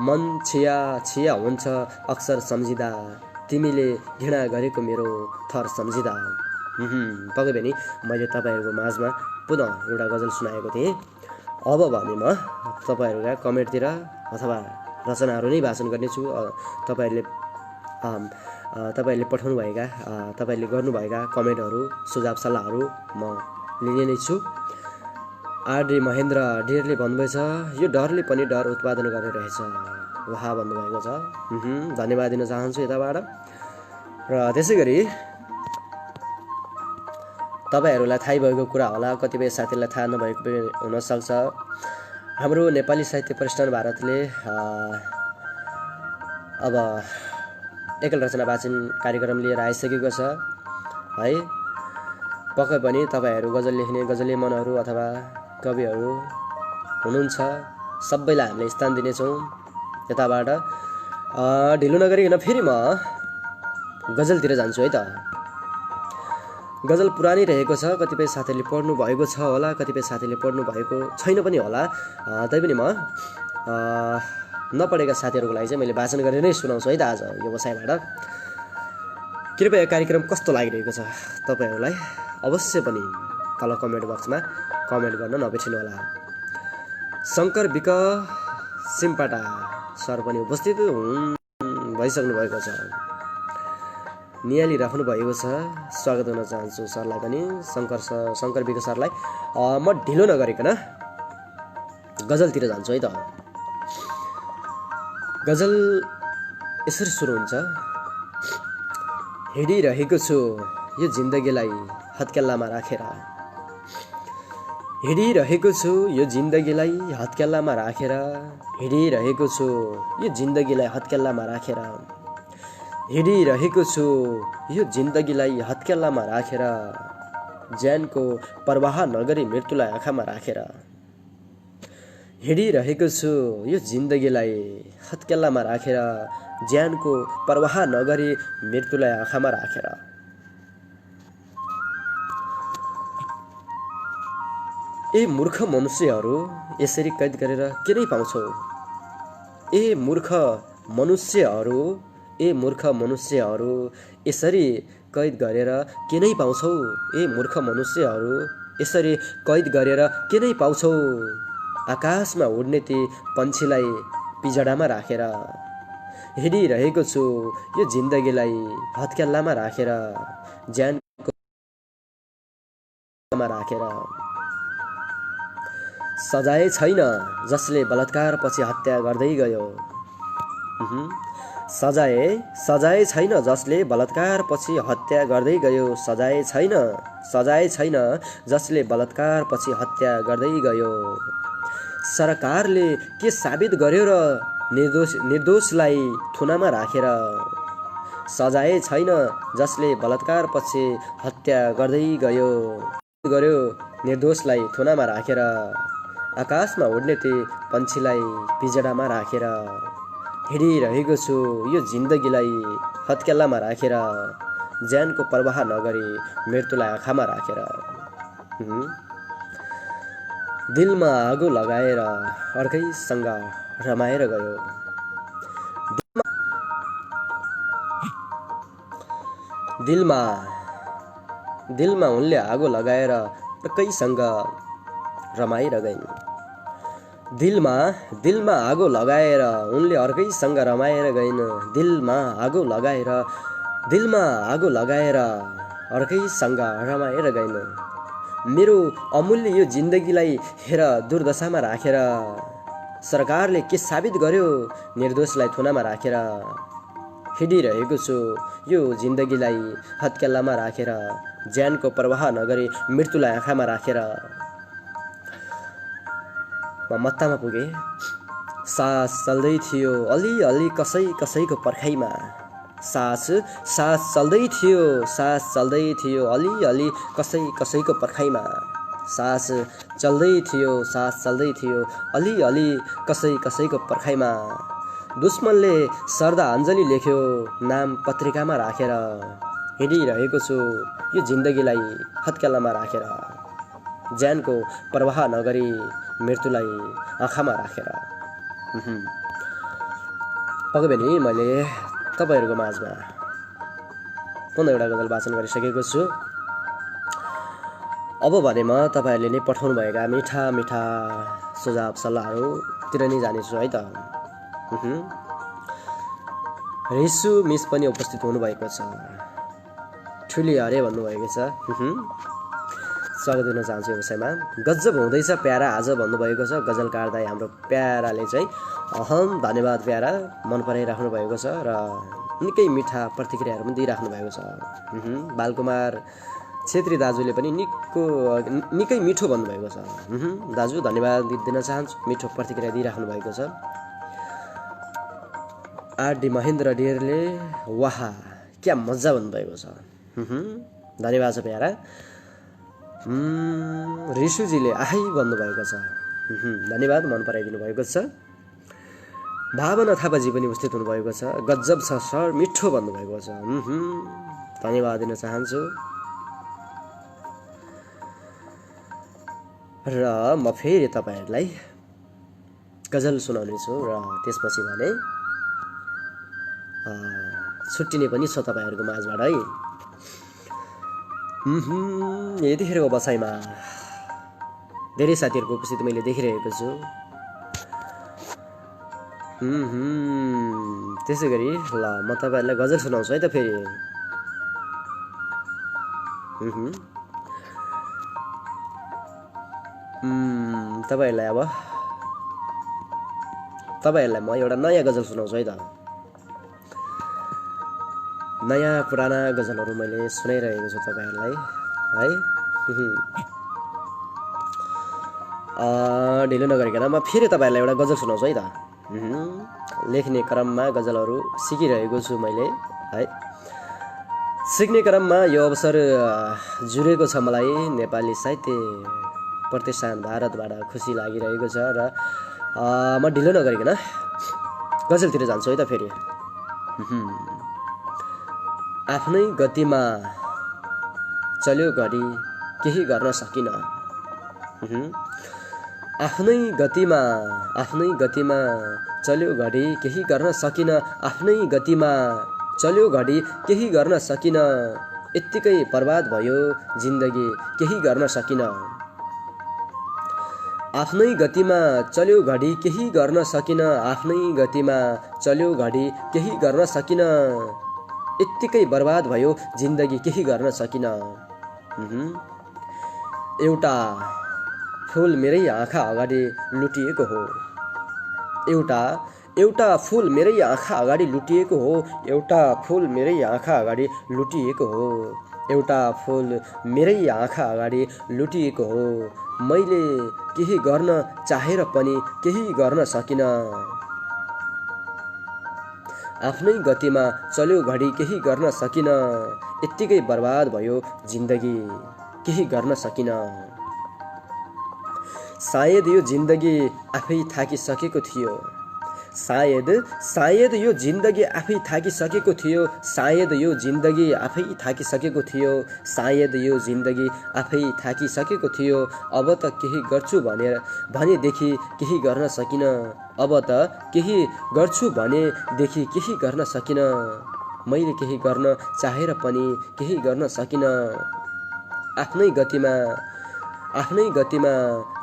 मन छिया छिया हुन्छ अक्सर सम्झिँदा, तिमीले घृणा गरेको मेरो थर सम्झिँदा। पक्कै पनि मैले तपाईँहरूको माझमा पुनः एउटा गजल सुनाएको थिएँ। अब भने म तपाईँहरूका कमेन्टतिर अथवा रचनाहरू नै वाचन गर्नेछु। तपाईँहरूले पठाउनुभएका तपाईँहरूले गर्नुभएका कमेन्टहरू सुझाव सल्लाहहरू म लिने नै छु। आरडी महेन्द्र डिरले भन्नुभएछ यो डरले पनि डर उत्पादन गर्ने रहेछ, वाह भन्नुभएको छ। धन्यवाद दिन चाहन्छु यताबाट। र त्यसै गरी तपाईँहरूलाई थाहै भएको कुरा होला, कतिपय साथीहरूलाई थाहा नभएको पनि हुनसक्छ, हाम्रो नेपाली साहित्य प्रतिष्ठान भारतले अब एकल रचना वाचन कार्यक्रम लिएर आइसकेको छ है। पक्कै पनि तपाईँहरू गजल लेख्ने गजले मनहरू अथवा कविहरू हुनुहुन्छ, सबैलाई हामीले स्थान दिनेछौँ यताबाट। ढिलो नगरिकन फेरि म गजलतिर जान्छु है त। गजल पुरानै रहेको छ, कतिपय साथीहरूले पढ्नु भएको छ होला, कतिपय साथीहरूले पढ्नु भएको छैन पनि होला। तैपनि म नपढेका साथीहरूको लागि चाहिँ मैले वाचन गरेर नै सुनाउँछु है त आज यो बसाइबाट। कृपया कार्यक्रम कस्तो लागिरहेको छ तपाईँहरूलाई अवश्य पनि तल कमेन्ट बक्समा कमेन्ट गर्न नबिर्सिनु होला। शङ्कर विक सिम्पाटा सर पनि उपस्थित भइसक्नु भएको छ। निहालिराख्नु भएको छ। स्वागत गर्न चाहन्छु सरलाई पनि, शङ्कर विको सरलाई। म ढिलो नगरिकन गजलतिर जान्छु है त। गजल यसरी सुरु हुन्छ। हिँडिरहेको छु यो जिन्दगीलाई हत्केलामा राखेर, हिँडिरहेको छु यो जिन्दगीलाई हत्केलामा राखेर, हिँडिरहेको छु यो जिन्दगीलाई हत्केलामा राखेर, हिँडिरहेको छु यो जिन्दगीलाई हत्केलामा राखेर, ज्यानको प्रवाह नगरी मृत्युलाई आँखामा राखेर, हिँडिरहेको छु यो जिन्दगीलाई हत्केलामा राखेर, ज्यानको प्रवाह नगरी मृत्युलाई आँखामा राखेर। ए मूर्ख मनुष्यहरू यसरी कैद गरेर के नै पाउँछौ? ए मूर्ख मनुष्यहरू, ए मूर्ख मनुष्यहरू यसरी कैद गरेर के नै पाउँछौ? ए मूर्ख मनुष्यहरू यसरी कैद गरेर के नै पाउँछौ? आकाशमा उड्ने ती पन्छीलाई पिजडामा राखेर, हिँडिरहेको छु यो जिन्दगीलाई हत्केलामा राखेर, ज्यानको राखेर। सजाय छैन जसले बलात्कार पछि हत्या गर्दै गयो, सजाय छैन जसले बलात्कार पछि हत्या गर्दै गयो, सजाय छैन जसले बलात्कार पछि हत्या गर्दै गयो। सरकारले के साबित गर्यो र निर्दोषलाई थुनामा राखेर, सजाय छैन जसले बलात्कार पछि हत्या गर्दै गयो, निर्दोषलाई थुनामा राखेर, आकाशमा उड्ने ती पन्छीलाई पिजडामा राखेर, हिँडिरहेको छु यो जिन्दगीलाई हत्केलामा राखेर, ज्यानको प्रवाह नगरी मृत्युलाई आँखामा राखेर। दिलमा आगो लगाएर अर्कैसँग रमाएर गयो, दिलमा उनले आगो लगाएर अर्कैसँग रमाएर गइन्, दिलमा आगो लगाएर उनले अर्कैसँग रमाएर गइन्, दिलमा आगो लगाएर अर्कैसँग रमाएर गइन्। मेरो अमूल्य यो जिन्दगीलाई हेर दुर्दशामा राखेर, सरकारले के साबित गर्यो निर्दोषलाई थुनामा राखेर, हिँडिरहेको छु यो जिन्दगीलाई हत्केलामा राखेर, ज्यानको प्रवाह नगरी मृत्युलाई आँखामा राखेर। म मत्तामा पुगे। सास चल्दै थियो अलि कसैको पर्खाइमा, सास चल्दै थियो अलि कसैको पर्खाइमा, सास चल्दै थियो अलि कसैको पर्खाइमा। दुश्मनले श्रद्धाञ्जली लेख्यो नाम पत्रिकामा राखेर, हिँडिरहेको छु यो जिन्दगीलाई हत्केलामा राखेर, ज्यानको प्रवाह नगरी मृत्युलाई आँखामा राखेर। पक्कै पनि मैले तपाईँहरूको माझमा पुनः एउटा गजल वाचन गरिसकेको छु। अब भने म तपाईँहरूले नै पठाउनु भएका मिठा मिठा सुझाव सल्लाहहरूतिर नै जानेछु है त। रिसु मिस पनि उपस्थित हुनुभएको छ, ठुली हरे भन्नुभएको छ, स्वागत गर्न चाहन्छु यो विषयमा। गजब हुँदैछ प्यारा आज भन्नुभएको छ गजलकार दाइ हाम्रो प्याराले चाहिँ। धन्यवाद प्यारा, मन पराइराख्नु भएको छ र निकै मिठा प्रतिक्रियाहरू पनि दिइराख्नु भएको छ। बालकुमार छेत्री दाजुले पनि निकै मिठो भन्नुभएको छ। दाजु धन्यवाद दिन चाहन्छु, मिठो प्रतिक्रिया दिइराख्नु भएको छ। आरडी महेन्द्र डेरले वाह क्या मजा भन्नुभएको छ, धन्यवाद छ प्यारा। रिसुजीले आही भन्नुभएको छ, धन्यवाद, मन पराइदिनु भएको छ। भावना थापाजी पनि उपस्थित हुनुभएको छ, गजब छ सर मिठो भन्नुभएको छ, धन्यवाद दिन चाहन्छु। र म फेरि तपाईँहरूलाई गजल सुनाउनेछु र त्यसपछि भने छुट्टिने पनि छ तपाईँहरूको माझबाट है। यतिखेरको बसाइमा धेरै साथीहरूको उपस्थिति मैले देखिरहेको छु। त्यसै गरी ल म तपाईँहरूलाई गजल सुनाउँछु है त फेरि। उहुँ। तपाईँहरूलाई अब तपाईँहरूलाई म एउटा नयाँ गजल सुनाउँछु है त। नयाँ पुराना गजलहरू मैले सुनाइरहेको छु तपाईँहरूलाई है। ढिलो नगरिकन म फेरि तपाईँहरूलाई एउटा गजल सुनाउँछु है त। लेख्ने क्रममा गजलहरू सिकिरहेको छु मैले है। सिक्ने क्रममा यो अवसर जुरेको छ मलाई। नेपाली साहित्य प्रतिष्ठान भारतबाट खुसी लागिरहेको छ र म ढिलो नगरिकन गजलतिर जान्छु है त फेरि। आफ्नै गतिमा चल्यो घडी केही गर्न सकिन। आफ्नै गतिमा चल्यो घडी केही गर्न सकिन। आफ्नै गतिमा चल्यो घडी केही गर्न सकिन। यत्तिकै बर्बाद भयो जिन्दगी केही गर्न सकिन। आफ्नै गतिमा चल्यो घडी केही गर्न सकिन। आफ्नै गतिमा चल्यो घडी केही गर्न सकिन। यत्तिकै बर्बाद भयो जिन्दगी केही गर्न सकिन। एउटा फुल मेरै आँखा अगाडि लुटिएको हो। एउटा फुल मेरै आँखा अगाडि लुटिएको हो। एउटा फुल मेरै आँखा अगाडि लुटिएको हो। एउटा फुल मेरै आँखा अगाडि लुटिएको हो। मैले केही गर्न चाहेर पनि केही गर्न सकिन। आफ्नै गतिमा चल्यो घडी केही गर्न सकिन। यत्तिकै बर्बाद भयो जिन्दगी केही गर्न सकिन। सायद यो जिन्दगी आफै थाकिसकेको थियो। सायद यो जिन्दगी आफै थाकिसकेको थियो। सायद यो जिन्दगी आफै थाकिसकेको थियो। सायद यो जिन्दगी आफै थाकिसकेको थियो। अब त केही गर्छु भनेदेखि केही गर्न सकिन। अब त केही गर्छु भनेदेखि केही गर्न सकिन। मैले केही गर्न चाहेर पनि केही गर्न सकिन। आफ्नै गतिमा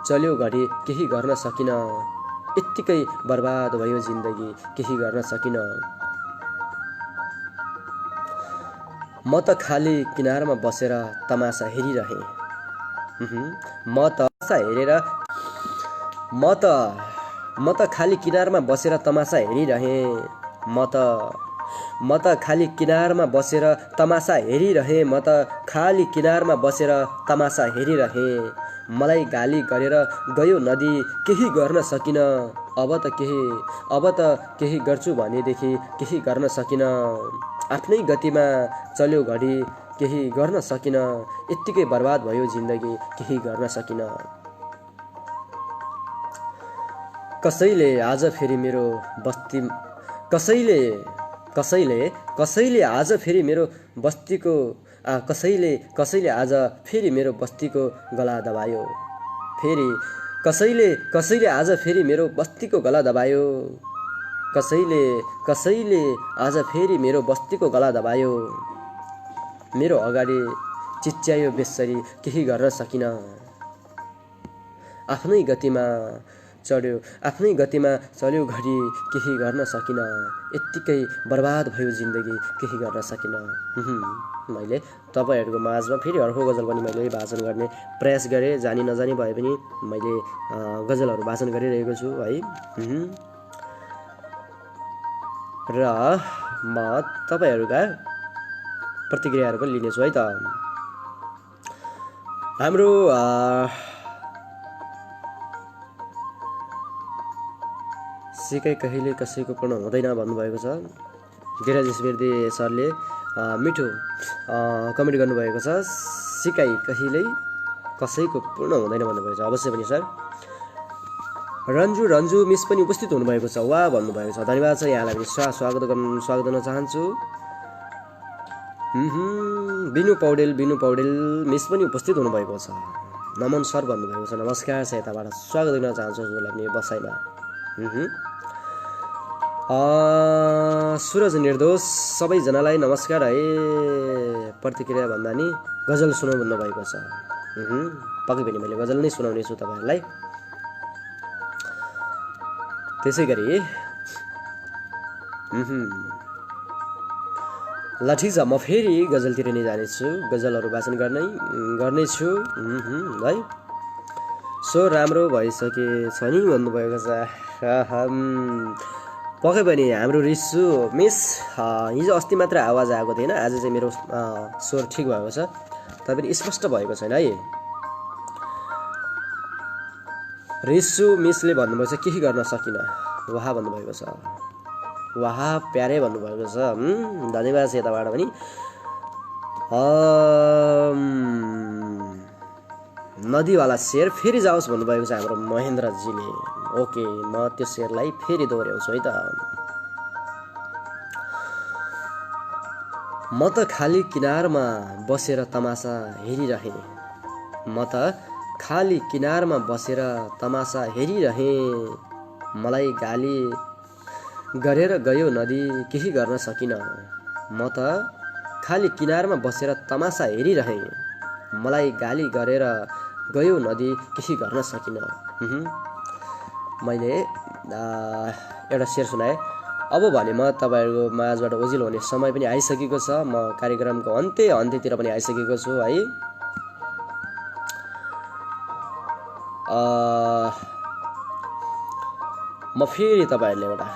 चल्यो घडी केही गर्न सकिन। यत्तिकै बर्बाद भयो जिन्दगी केही गर्न सकिन। म त खाली किनारमा बसेर तमासा हेरिरहेँ। म त खाली किनारमा बसेर तमासा हेरिरहेँ। म त खाली किनारमा बसेर तमासा हेरिरहेँ। म त खाली किनारमा बसेर तमासा हेरिरहेँ। मलाई गाली गरेर गयो नदी केही गर्न सकिन। अब त केही गर्छु भनेदेखि केही गर्न सकिन। आफ्नै गतिमा चल्यो घडी केही गर्न सकिन। यत्तिकै बर्बाद भयो जिन्दगी केही गर्न सकिन। कसैले आज फेरि मेरो बस्ती कसैले आज फेरि मेरो बस्तीको कसैले आज फेरि मेरो बस्तीको गला दबायो। कसैले आज फेरि मेरो बस्तीको गला दबायो। कसैले आज फेरि मेरो बस्तीको गला दबायो। मेरो अगाडि चिच्यायो बेस्सरी केही गर्न सकिन। आफ्नै गतिमा चल्यो घडी केही गर्न सकिन। यत्तिकै बर्बाद भयो जिन्दगी केही गर्न सकिन। मैले तपाईँहरूको माझमा फेरि अर्को गजल पनि मैले वाचन गर्ने प्रयास गरेँ। जानी नजानी भए पनि मैले गजलहरू वाचन गरिरहेको छु है। र म तपाईँहरूका प्रतिक्रियाहरू पनि लिनेछु है त। हाम्रो सिकाइ कहिले कसैको पूर्ण हुँदैन भन्नुभएको छ। गिराज स्मृति सरले मिठो कमेन्ट गर्नुभएको छ। सिकाइ कहिल्यै कसैको पूर्ण हुँदैन भन्नुभएको छ। अवश्य पनि सर। रन्जु मिस पनि उपस्थित हुनुभएको छ। वाह भन्नुभएको छ। धन्यवाद छ यहाँलाई पनि स्वागत गर्न चाहन्छु। बिनु पौडेल मिस पनि उपस्थित हुनुभएको छ। नमन सर भन्नुभएको छ। नमस्कार छ यताबाट स्वागत गर्न चाहन्छु हजुरलाई पनि बसाइमा। सुरज निर्दोष सबैजनालाई नमस्कार है। प्रतिक्रिया भन्दा नि गजल सुनाउनु भन्नुभएको छ। पक्कै पनि मैले गजल नै सुनाउने छु तपाईँहरूलाई। त्यसै गरी ल ठिक छ, म फेरि गजलतिर नै जानेछु, गजलहरू वाचन गर्नेछु है। स्वर राम्रो भइसकेछ नि भन्नुभएको छ। पक्कै पनि हाम्रो रिसु मिस हिजो अस्ति मात्र आवाज आएको थिएन, आज चाहिँ मेरो स्वर ठिक भएको छ, तैपनि स्पष्ट भएको छैन है। रिसु मिसले भन्नुभएको छ केही गर्न सकिनँ, वाह भन्नुभएको छ, वाह प्यारे भन्नुभएको छ। धन्यवाद छ यताबाट पनि। नदीवाला शेर फेरि जाओस् भन्नुभएको छ हाम्रो महेन्द्रजीले। ओके, म त्यो शेरलाई फेरि दोहोऱ्याउँछु है त। म त खाली किनारमा बसेर तमासा हेरिरहेँ, म त खाली किनारमा बसेर तमासा हेरिरहेँ, मलाई गाली गरेर गयो नदी केही गर्न सकिनँ। म त खाली किनारमा बसेर तमासा हेरिरहेँ, मलाई गाली गरेर गयो नदी केही गर्न सकिनँ। मैले एउटा शेर सुनाएँ। अब भने म तपाईँहरूको माझबाट ओझिलो हुने समय पनि आइसकेको छ, म कार्यक्रमको अन्त्यतिर पनि आइसकेको छु है। म फेरि तपाईँहरूले एउटा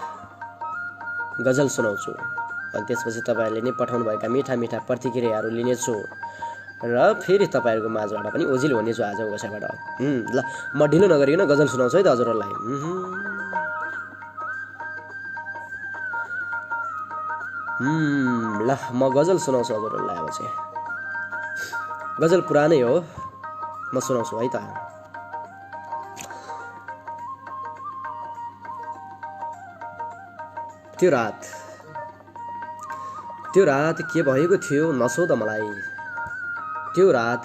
गजल सुनाउँछु अनि त्यसपछि तपाईँहरूले नै पठाउनुभएका मिठा मिठा प्रतिक्रियाहरू लिनेछु र फेरि तपाईँहरूको माझबाट पनि ओझिलो हुनेछु आजको विषयबाट। ल म ढिलो नगरिकन गजल सुनाउँछु है त हजुरहरूलाई। ल म गजल सुनाउँछु हजुरहरूलाई। अब चाहिँ गजल पुरानै हो, म सुनाउँछु है त। त्यो रात के भएको थियो नसोध मलाई, त्यो रात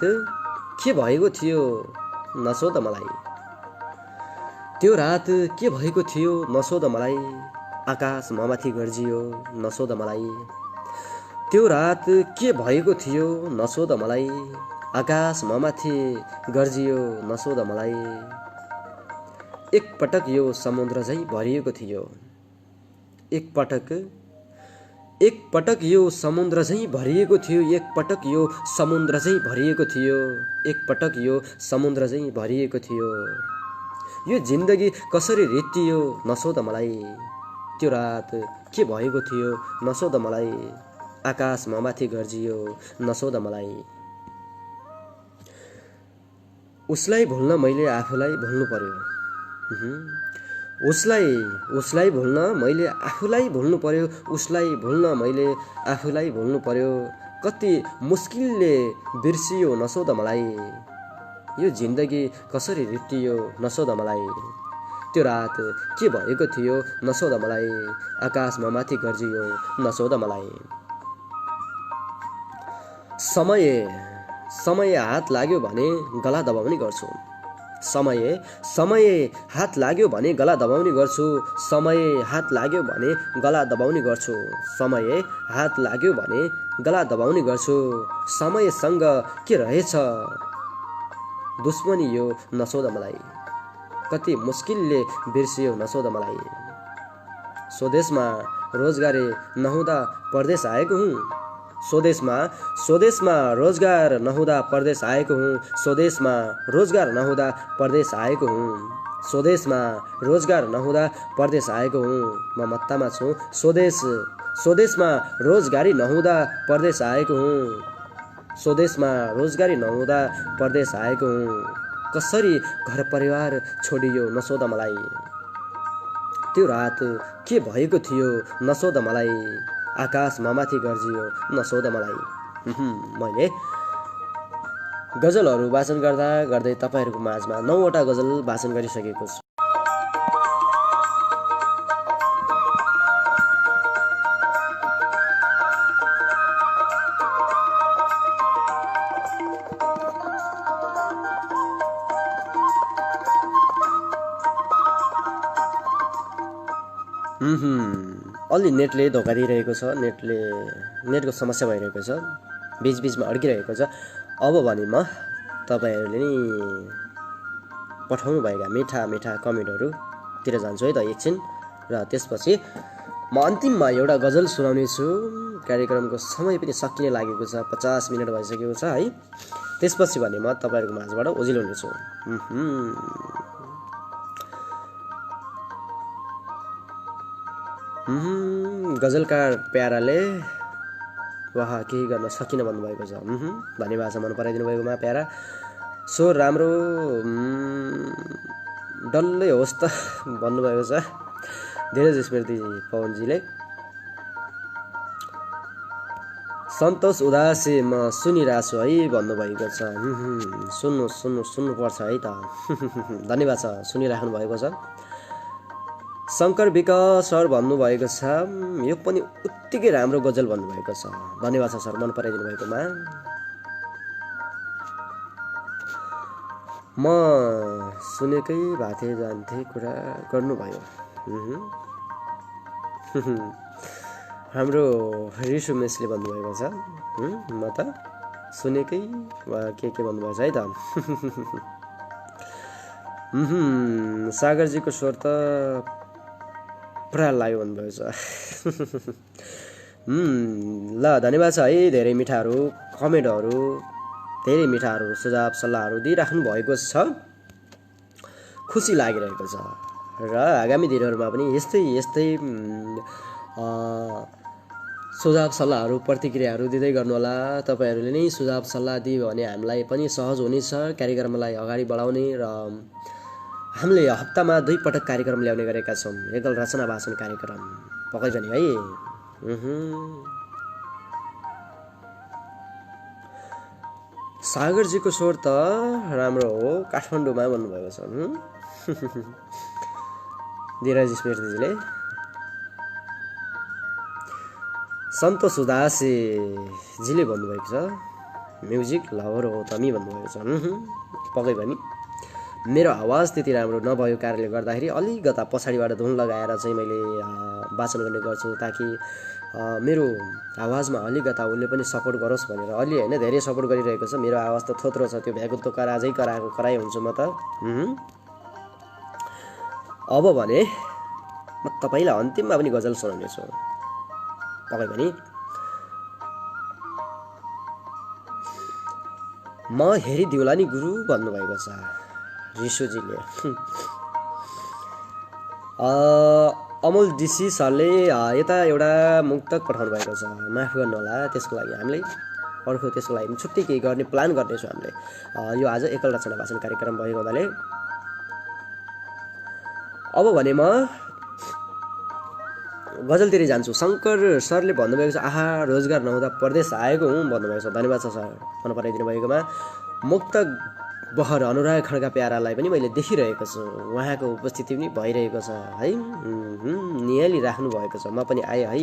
के भएको थियो नसोध मलाई, त्यो रात के भएको थियो नसोध मलाई, आकाश ममाथि गर्जियो नसोध मलाई, त्यो रात के भएको थियो नसोध मलाई, आकाश ममाथि गर्जियो नसोध मलाई, एकपटक यो समुद्र झै भरिएको थियो, एकपटक यो समुद्र झै भरिएको थियो, एकपटक यो समुद्र झै भरिएको थियो, एकपटक यो समुद्र झै भरिएको थियो, यो जिन्दगी कसरी रित्तियो नसोध मलाई, त्यो रात के भएको थियो नसोध मलाई, आकाश ममाथि गर्जियो नसोध मलाई। उसलाई भुल्न मैले आफूलाई भुल्नु पर्यो, उसलाई भुल्न मैले आफूलाई भुल्नु पर्यो, उसलाई भुल्न मैले आफूलाई भुल्नु पर्यो, कति मुस्किलले बिर्सियो नसोध मलाई, यो जिन्दगी कसरी रित्तियो नसोध मलाई, त्यो रात के भएको थियो नसोध मलाई, आकाश ममाथि गर्जियो नसोध मलाई। समय हात लाग्यो भने गला दबाउने गर्छु, समय हात लाग्यो भने गला दबाउने गर्छु, समय हात लाग्यो भने गला दबाउने गर्छु, समय हात लाग्यो भने गला दबाउने गर्छु, समयसँग के रहेछ दुश्मनी यो नसोध मलाई, कति मुस्किलले बिर्सियो नसोध मलाई, स्वदेशमा रोजगारी नहुँदा परदेश आएको हुँ, स्वदेशमा रोजगार नहुँदा परदेश आएको हुँ, स्वदेशमा रोजगार नहुँदा परदेश आएको हुँ, स्वदेशमा रोजगार नहुँदा परदेश आएको हुँ, म मत्तामा छु स्वदेशमा रोजगारी नहुँदा परदेश आएको हुँ, स्वदेशमा रोजगारी नहुँदा परदेश आएको हुँ, कसरी घर परिवार छोडियो नसोध मलाई, त्यो रात के भएको थियो नसोध मलाई, आकाश ममाथि गर्जियो नसोध मलाई। मैले गजलहरू वाचन गर्दै तपाईँहरूको माझमा 9वटा गजल वाचन गरिसकेको छु। अलि नेटले धोका दिइरहेको छ, नेटको समस्या भइरहेको छ, बीचबीचमा अड्किरहेको छ। अब भने म तपाईँहरूले नि पठाउनु भएका मिठा मिठा कमेन्टहरूतिर जान्छु है त एकछिन, र त्यसपछि म अन्तिममा एउटा गजल सुनाउने छु। कार्यक्रमको समय पनि सकिने लागेको छ, 50 मिनट भइसकेको छ है। त्यसपछि भने म तपाईँहरूको माझबाट ओझिलो हुनेछु। गजलकार प्याराले वाह केही गर्न सकिन भन्नुभएको छ। धन्यवाद छ मन पराइदिनु भएकोमा प्यारा। स्वर राम्रो डल्लै होस् त भन्नुभएको छ धेरै स्मृति पवनजीले। सन्तोष उदासी म सुनिरहेको छु है भन्नुभएको छ। सुन्नुपर्छ है त। धन्यवाद छ सुनिराख्नु भएको छ। शङ्कर विकास सर भन्नुभएको छ यो पनि उत्तिकै राम्रो गजल भन्नुभएको छ। धन्यवाद छ सर मन पराइदिनु भएकोमा। म सुनेकै भाथे जान्थे कुरा गर्नुभयो। हाम्रो रिसु मेसले भन्नुभएको छ म त सुनेकै के भन्नुभएको छ है त। सागरजीको स्वर त पुरा लाग्यो भन्नुभएको छ। ल धन्यवाद छ है। धेरै मिठाहरू कमेन्टहरू धेरै मिठाहरू सुझाव सल्लाहहरू दिइराख्नु भएको छ। खुसी लागिरहेको छ र आगामी दिनहरूमा पनि यस्तै सुझाव सल्लाहहरू प्रतिक्रियाहरू दिँदै गर्नुहोला। तपाईँहरूले नै सुझाव सल्लाह दियो भने हामीलाई पनि सहज हुनेछ कार्यक्रमलाई अगाडि बढाउने। र हामीले हप्तामा 2 पटक कार्यक्रम ल्याउने गरेका छौँ। एकल रचना भाषण कार्यक्रम पक्कै पनि है। सागरजीको स्वर त राम्रो हो काठमाडौँमा भन्नुभएको छ। धीरज स्मृतिजीले। सन्तोष उदासीजीले भन्नुभएको छ म्युजिक लभर हो तमी भन्नुभएको छ। पक्कै पनि मेरो आवाज त्यति राम्रो नभएको कारणले गर्दाखेरि अलिकता पछाडिबाट धुन लगाएर चाहिँ मैले वाचन गर्ने गर्छु ताकि मेरो आवाजमा अलिकता उसले पनि सपोर्ट गरोस् भनेर। अलि होइन धेरै सपोर्ट गरिरहेको छ। मेरो आवाज त थोत्रो छ, त्यो भ्यागुतो कराजै कराई हुन्छु म त। अब भने म तपाईँलाई अन्तिममा पनि गजल सुनाउने छु पक्कै पनि। म हेरिदिउला नि गुरु भन्नुभएको छ रिसुजीले। अमोल डिसी सरले यता एउटा मुक्तक पठाउनु भएको छ, माफ गर्नुहोला त्यसको लागि। हामीले अर्को त्यसको लागि छुट्टै केही गर्ने प्लान गर्नेछौँ हामीले। यो आज एकल रचना भाषण कार्यक्रम भएको हुनाले अब भने म गजलतिर जान्छु। शङ्कर सरले भन्नुभएको छ आहा रोजगार नहुँदा परदेश आएको हुँ भन्नुभएको छ। धन्यवाद छ सर मन पराइदिनु भएकोमा। मुक्तक बहर अनुराग खड्का प्यारालाई पनि मैले देखिरहेको छु, उहाँको उपस्थिति पनि भइरहेको छ है। निहाली राख्नु भएको छ। म पनि आएँ है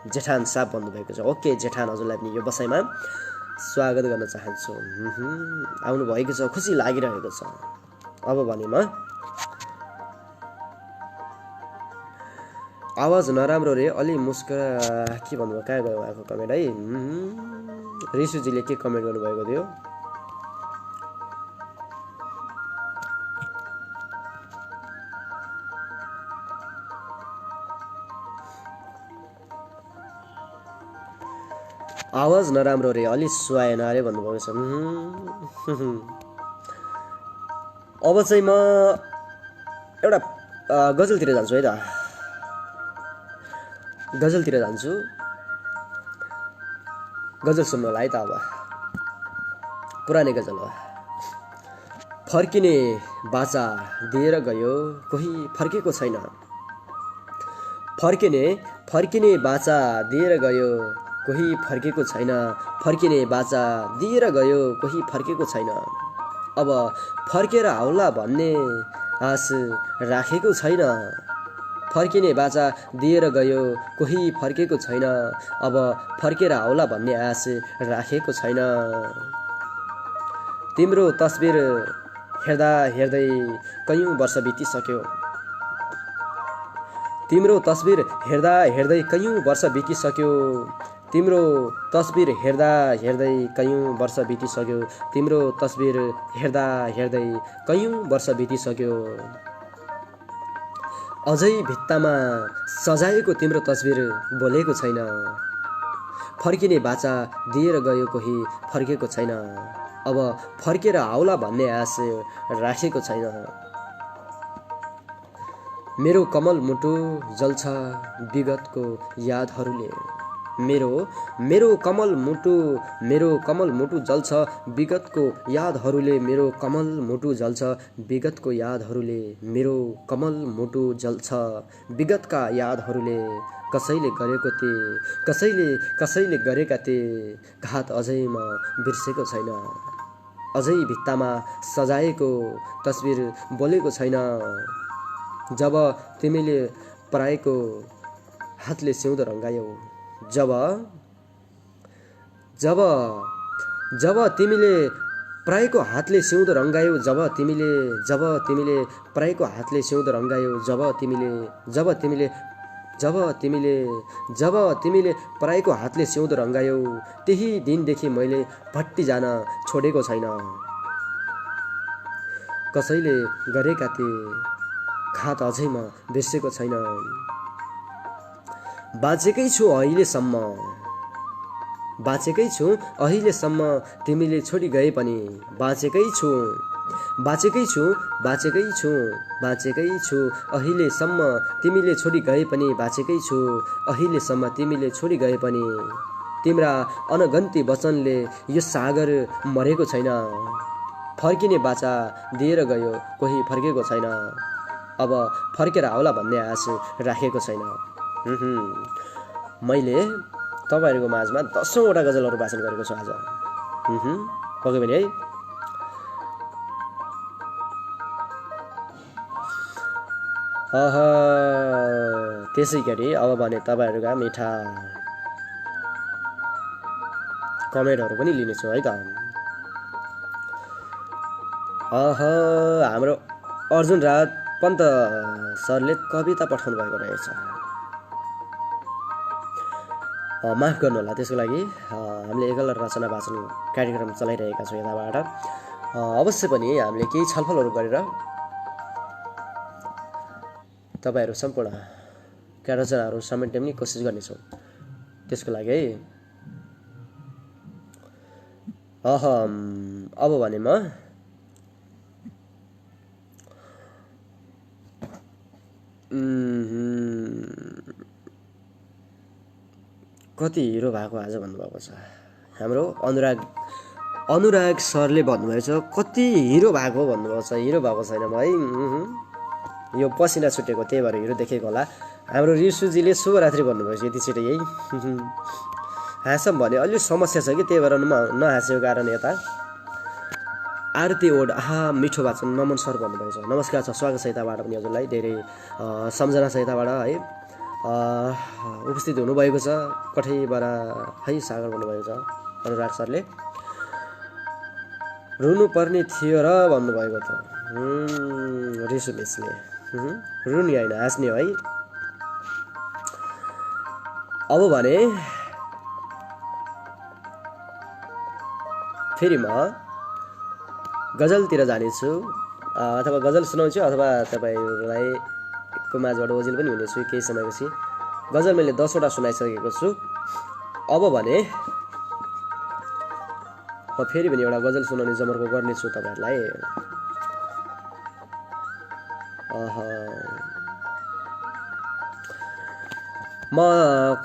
जेठान साहब भन्नुभएको छ। ओके जेठान हजुरलाई पनि यो बसाइमा स्वागत गर्न चाहन्छु। आउनुभएको छ, खुसी लागिरहेको छ। अब भने म आवाज नराम्रो रे अलि मुस्कुरा के भन्नुभयो, कहाँ गयो उहाँको कमेन्ट है। रिसुजीले के कमेन्ट गर्नुभएको थियो। आवाज नराम्रो रे अलि सुहाएन अरे भन्नुभएको छ। अब चाहिँ म एउटा गजलतिर जान्छु है त। गजलतिर जान्छु, गजल सुन्नु होला है त। अब पुरानै गजल हो। फर्किने बाचा दिएर गयो कोही फर्केको छैन। फर्किने बाचा दिएर गयो कोही फर्केको छैन। फर्किने बाचा दिएर गयो कोही फर्केको छैन। अब फर्केर आउला भन्ने आश राखेको छैन। फर्किने बाचा दिएर गयो कोही फर्केको छैन। अब फर्केर आउला भन्ने आश राखेको छैन। तिम्रो तस्बिर हेर्दा हेर्दै कयौं वर्ष बितिसक्यो। तिम्रो तस्बिर हेर्दा हेर्दै कयौं वर्ष बितिसक्यो। तिम्रो तस्बिर हेर्दा हेर्दै कयौं वर्ष बितिसक्यो। तिम्रो तस्बिर हेर्दा हेर्दै कयौं वर्ष बितिसक्यो। अझै भित्तामा सजाएको तिम्रो तस्बिर बोलेको छैन। फर्किने बाचा दिएर गयो कोही फर्केको छैन। अब फर्केर आउला भन्ने आश राखेको छैन। मेरो कमल मुटु जल्छ विगतको यादहरूले। मेरो मेरो कमल मुटु जल्छ विगतको यादहरूले। मेरो कमल मुटु जल्छ विगतको यादहरूले। मेरो कमल मुटु जल्छ विगतका यादहरूले। कसैले गरेका ते घात अझै म बिर्सेको छैन। अझै भित्तामा सजाएको तस्बिर बोलेको छैन। जब तिमीले पराएको हातले सिउँदो रङ्गायौ। जब तिमीले पराएको हातले सिउँदो रङ्गायौ। जब तिमीले पराएको हातले सिउँदो रङ्गायौ। जब तिमीले पराएको हातले सिउँदो रङ्गायौ। त्यही दिनदेखि मैले भट्टी जान छोडेको छैन। कसैले गरेका ती घात अझै म बिर्सेको छैन। बाँचेकै छु अहिलेसम्म तिमीले छोडी गए पनि। बाँचेकै छु अहिलेसम्म तिमीले छोडी गए पनि। बाँचेकै छु अहिलेसम्म तिमीले छोडी गए पनि। तिम्रा अनगन्ती वचनले यो सागर मरेको छैन। फर्किने बाचा दिएर गयो कोही फर्केको छैन। अब फर्केर आउला भन्ने आश राखेको छैन। मैले तपाईँहरूको माझमा 10वटा गजलहरू वाचन गरेको छु आज। पक्कै पनि है। त्यसै गरी अब भने तपाईँहरूका मिठा कमेन्टहरू पनि लिनेछु है त। हाम्रो अर्जुन राज पन्त सरले कविता पठाउनु भएको रहेछ। माफ गर्नु होला त्यसको लागि। हामीले एकल रचना वाचन कार्यक्रम चलाइरहेका छौँ यताबाट। अवश्य पनि हामीले केही छलफलहरू गरेर तपाईँहरू सम्पूर्णका रचनाहरू समेट्ने पनि कोसिस गर्नेछौँ। त्यसको लागि है अब भने म कति हिरो भएको आज भन्नुभएको छ हाम्रो अनुराग सरले भन्नुभएको छ। कति हिरो भएको भन्नुभएको छ। हिरो भएको छैन म है। यो पसिना छुटेको त्यही भएर हिरो देखेको होला। हाम्रो रिसुजीले शुभरात्रि भन्नुभएको छ यति छिटै है। हाँसम भने अलि समस्या छ कि त्यही भएर नहाँसेको कारण यता। आरती ओड मिठो वाचन नमन सर भन्नुभएको छ। नमस्कार छ, स्वागत छ यताबाट पनि हजुरलाई। धेरै सम्झना छ यताबाट है। उपस्थित हुनुभएको छ कठैबाट है सागर भन्नुभएको छ अनुराग सरले। रुनु पर्ने थियो र भन्नुभएको छ रिसु मिसले। रुनी होइन हाँस्ने है। अब भने फेरि म गजलतिर जानेछु अथवा गजल सुनाउँछु अथवा तपाईँहरूलाई को माझबाट ओझेल पनि हुनेछु केही समयपछि। गजल मैले 10वटा सुनाइसकेको छु। अब भने म फेरि पनि एउटा गजल सुनाउने जमर्को गर्नेछु तपाईँहरूलाई। म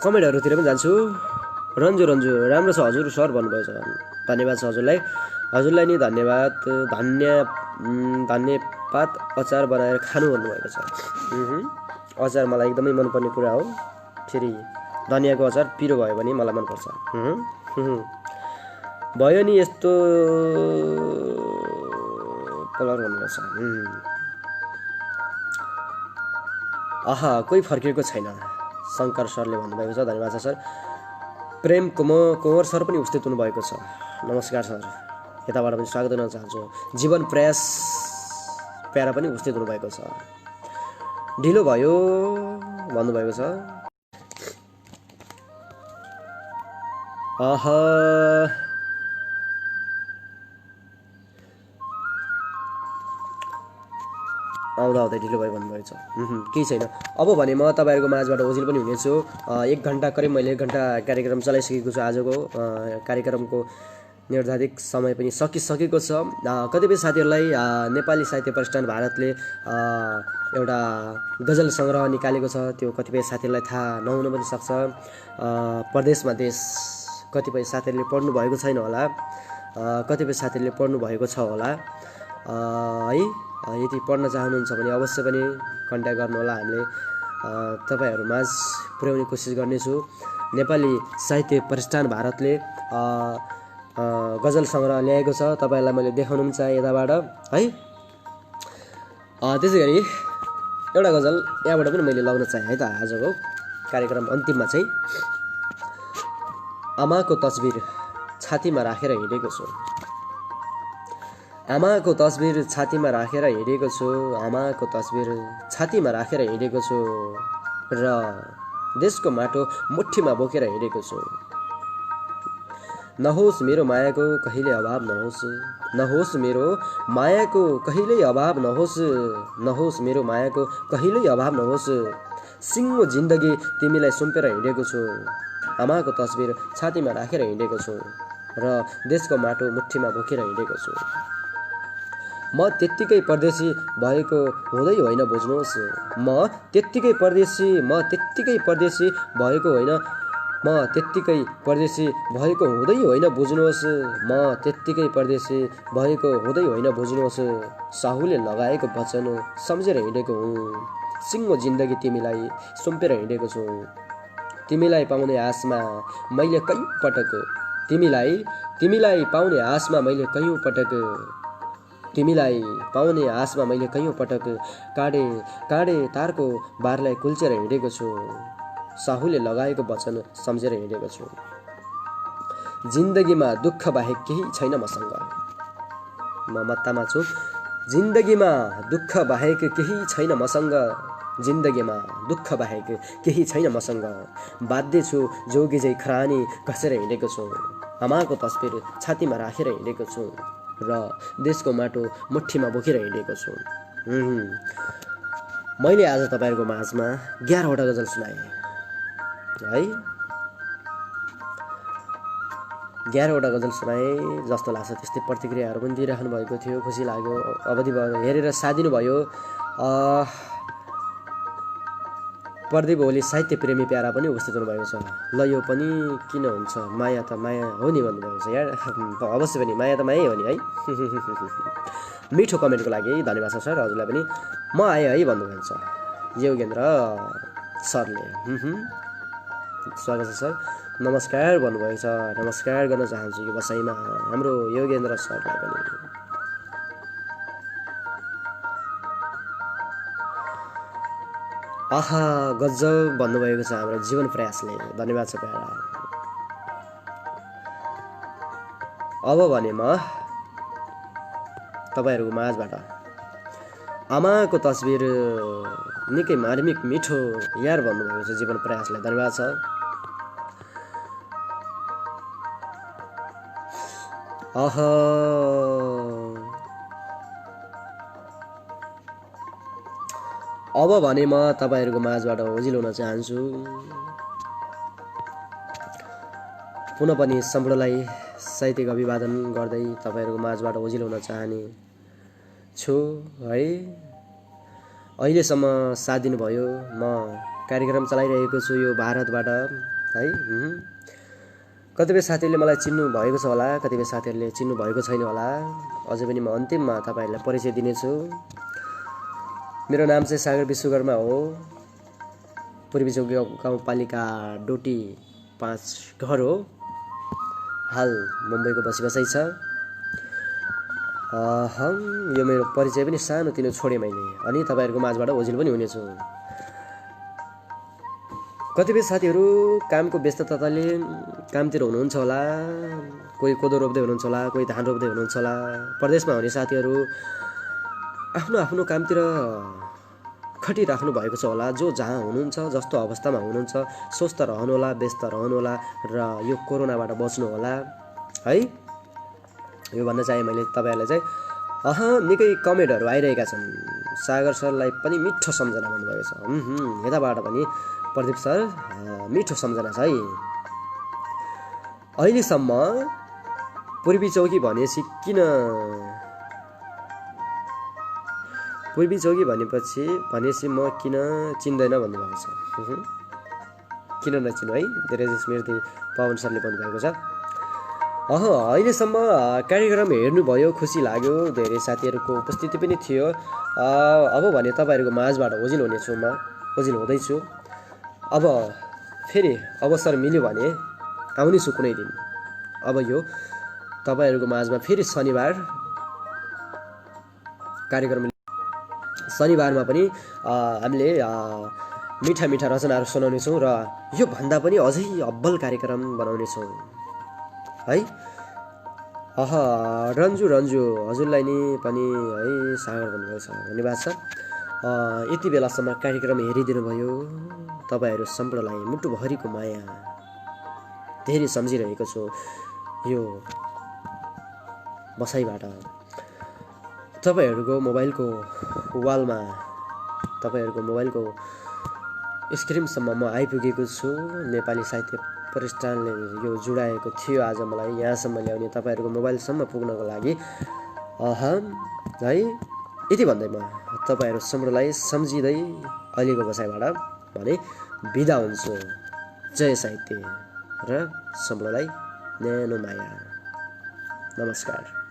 कमेन्टहरूतिर पनि जान्छु। रन्जु राम्रो छ हजुर सर भन्नुभएको छ। धन्यवाद छ हजुरलाई। हजुरलाई नि धन्यवाद। धन्यवाद। अचार बनाएर खानु भन्नुभएको छ। अचार मलाई एकदमै मनपर्ने कुरा हो। फेरि धनियाँको अचार पिरो भयो भने मलाई मनपर्छ। भयो नि यस्तो कलर भन्नुभएको छ। कोही फर्केको छैन शङ्कर सरले भन्नुभएको छ। धन्यवाद छ सर। प्रेम कुँवर सर पनि उपस्थित हुनुभएको छ। नमस्कार सर, यताबाट पनि स्वागत गर्न चाहन्छु। जीवन प्रयास प्यारा पनि उपस्थित हुनुभएको छ। ढिलो भयो भन्नुभएको छ। आउँदा आउँदै ढिलो भयो भन्नुभएको छ। केही छैन। अब भने म तपाईँहरूको माझबाट ओझेल पनि हुनेछु। 1 घन्टा करिब मैले 1 घन्टा कार्यक्रम चलाइसकेको छु। आजको कार्यक्रमको निर्धारित समय पनि सकिसकेको छ। कतिपय साथीहरूलाई नेपाली साहित्य प्रतिष्ठान भारतले एउटा गजल सङ्ग्रह निकालेको छ। त्यो कतिपय साथीहरूलाई थाहा नहुन पनि सक्छ। परदेशमा देश कतिपय साथीहरूले पढ्नु भएको छैन होला, कतिपय साथीहरूले पढ्नु भएको छ होला है। यदि पढ्न चाहनुहुन्छ भने अवश्य पनि कन्ट्याक्ट गर्नुहोला। हामीले तपाईँहरूमाझ पुर्याउने कोसिस गर्नेछु। नेपाली साहित्य प्रतिष्ठान भारतले गजल सङ्ग्रह ल्याएको छ। तपाईँहरूलाई मैले देखाउनु पनि चाहे यताबाट है। त्यसै गरी एउटा गजल यहाँबाट पनि मैले लग्न चाहेँ है त। आजको कार्यक्रम अन्तिममा चाहिँ आमाको तस्बिर छातीमा राखेर हिँडेको छु। आमाको तस्बिर छातीमा राखेर हिँडेको छु। आमाको तस्बिर छातीमा राखेर हिँडेको छु र देशको माटो मुठीमा बोकेर हिँडेको छु। नहोस् मेरो मायाको कहिले अभाव नहोस्, नहोस् मेरो मायाको कहिल्यै अभाव नहोस्, नहोस् मेरो मायाको कहिल्यै अभाव नहोस्। सिङ्गो जिन्दगी तिमीलाई सुम्पेर हिँडेको छु। आमाको तस्बिर छातीमा राखेर हिँडेको छु र देशको माटो मुठीमा बोकेर हिँडेको छु। म त्यत्तिकै परदेशी भएको हुँदै होइन बुझ्नुहोस्। म त्यत्तिकै परदेशी भएको होइन, म त्यत्तिकै परदेशी भएको हुँदै होइन बुझ्नुहोस्। म त्यत्तिकै परदेशी भएको हुँदै होइन बुझ्नुहोस्। साहुले लगाएको वचन सम्झेर हिँडेको हुँ। सिङ्गो जिन्दगी तिमीलाई सुम्पेर हिँडेको छु। तिमीलाई पाउने आशमा मैले कयौँ पटक, तिमीलाई पाउने आशमा मैले कयौँ पटक, तिमीलाई पाउने आशमा मैले कयौँ पटक काँडे तारको बारलाई कुल्चेर हिँडेको छु। साहुले लगाएको वचन सम्झेर हिँडेको छु। जिन्दगीमा दुःख बाहेक केही छैन मसँग। म मत्तामा छु। जिन्दगीमा दुःख बाहेक केही छैन मसँग। जिन्दगीमा दुःख बाहेक केही छैन मसँग। बाध्य छु जोगी झै खरानी कसेर हिँडेको छु। आमाको तस्बिर छातीमा राखेर हिँडेको छु र देशको माटो मुठीमा बोकेर हिँडेको छु। मैले आज तपाईँहरूको माझमा 11वटा गजल सुनाएँ है। 11वटा गजल सुनाएँ जस्तो लाग्छ। त्यस्तै प्रतिक्रियाहरू पनि दिइराख्नु भएको थियो। खुसी लाग्यो। अवधि भयो हेरेर साथ दिनुभयो। प्रदीप ओली साहित्य प्रेमी प्यारा पनि उपस्थित हुनुभएको छ। ल यो पनि किन हुन्छ, माया त माया हो नि भन्नुभएको छ। यार अवश्य पनि माया त मायै हो नि है। मिठो कमेन्टको लागि धन्यवाद छ सर। हजुरलाई पनि म आएँ है भन्नुभएको छ योगेन्द्र सरले। स्वागत छ सर। नमस्कार भन्नुभएको छ। नमस्कार गर्न चाहन्छु यो बसाइमा हाम्रो योगेन्द्र सरलाई पनि। आहा गजब भन्नुभएको छ हाम्रो जीवन प्रयासले। धन्यवाद छ प्यारा। अब भने म तपाईँहरूको माझबाट आमाको तस्बिर निकै मार्मिक मिठो यार भन्नुभएको छ जीवन प्रयासले। धन्यवाद छ। आहा अब भने म तपाईँहरूको माझबाट ओझिल हुन चाहन्छु। पुनः पनि सम्पूर्णलाई साहित्यिक अभिवादन गर्दै तपाईँहरूको माझबाट ओझिल हुन चाहने छु है। अहिलेसम्म साथ दिनुभयो। म कार्यक्रम चलाइरहेको छु यो भारतबाट है। कतिपय साथीहरूले मलाई चिन्नु भएको छ होला, कतिपय साथीहरूले चिन्नु भएको छैन होला। अझै पनि म अन्तिममा तपाईँहरूलाई परिचय दिनेछु। मेरो नाम चाहिँ सागर विश्वकर्मा हो। पूर्वी चौकी गाउँपालिका डोटी 5 घर हो। हाल मुम्बईको बसाइ छ। यो मेरो परिचय पनि सानोतिनो छोडेँ मैले। अनि तपाईँहरूको माझबाट ओझिल पनि हुनेछु। कतिपय साथीहरू कामको व्यस्तताले कामतिर हुनुहुन्छ होला। कोही कोदो रोप्दै हुनुहुन्छ होला, कोही धान रोप्दै हुनुहुन्छ होला। परदेशमा हुने साथीहरू आफ्नो आफ्नो कामतिर खटिराख्नु भएको छ होला। जो जहाँ हुनुहुन्छ, जस्तो अवस्थामा हुनुहुन्छ, स्वस्थ रहनुहोला, व्यस्त रहनुहोला र यो कोरोनाबाट बच्नु होला है। यो भन्न चाहे मैले तपाईँहरूलाई चाहिँ निकै कमेन्टहरू आइरहेका छन् सागर सरलाई पनि मिठो सम्झना भन्नुभएको छ। यताबाट पनि प्रदीप सर मिठो सम्झना छ है। अहिलेसम्म पूर्वी चौकी भनेपछि म किन चिन्दैन भन्नुभएको छ। किन नचिन्नु है, धेरै स्मृति पवन सरले भन्नुभएको छ। अहिलेसम्म कार्यक्रम हेर्नुभयो, खुसी लाग्यो, धेरै साथीहरूको उपस्थिति पनि थियो। अब भने तपाईँहरूको माझबाट ओझिल हुँदैछु। अब फेरि अवसर मिल्यो भने आउनेछु कुनै दिन। अब यो तपाईँहरूको माझमा फेरि शनिबारमा पनि हामीले मिठा रचनाहरू सुनाउनेछौँ र यो भन्दा पनि अझै अब्बल कार्यक्रम बनाउनेछौँ है। रन्जु हजुरलाई नि पनि है सागर भन्नुभएको छ, धन्यवाद छ। यति बेलासम्म कार्यक्रम हेरिदिनु भयो, तपाईँहरू सम्पूर्णलाई मुटुभरिको माया धेरै सम्झिरहेको छु। यो बसाइबाट तपाईँहरूको मोबाइलको वालमा, तपाईँहरूको मोबाइलको स्क्रिनसम्म म आइपुगेको छु। नेपाली साहित्य प्रतिष्ठानले यो जुडाएको थियो आज मलाई यहाँसम्म ल्याउने, तपाईँहरूको मोबाइलसम्म पुग्नको लागि है। यति भन्दै म तपाईँहरू सम्पूर्णलाई सम्झिँदै अहिलेको बसाइबाट भने बिदा हुन्छु। जय साहित्य र सम्पूर्णलाई न्यानो माया, नमस्कार।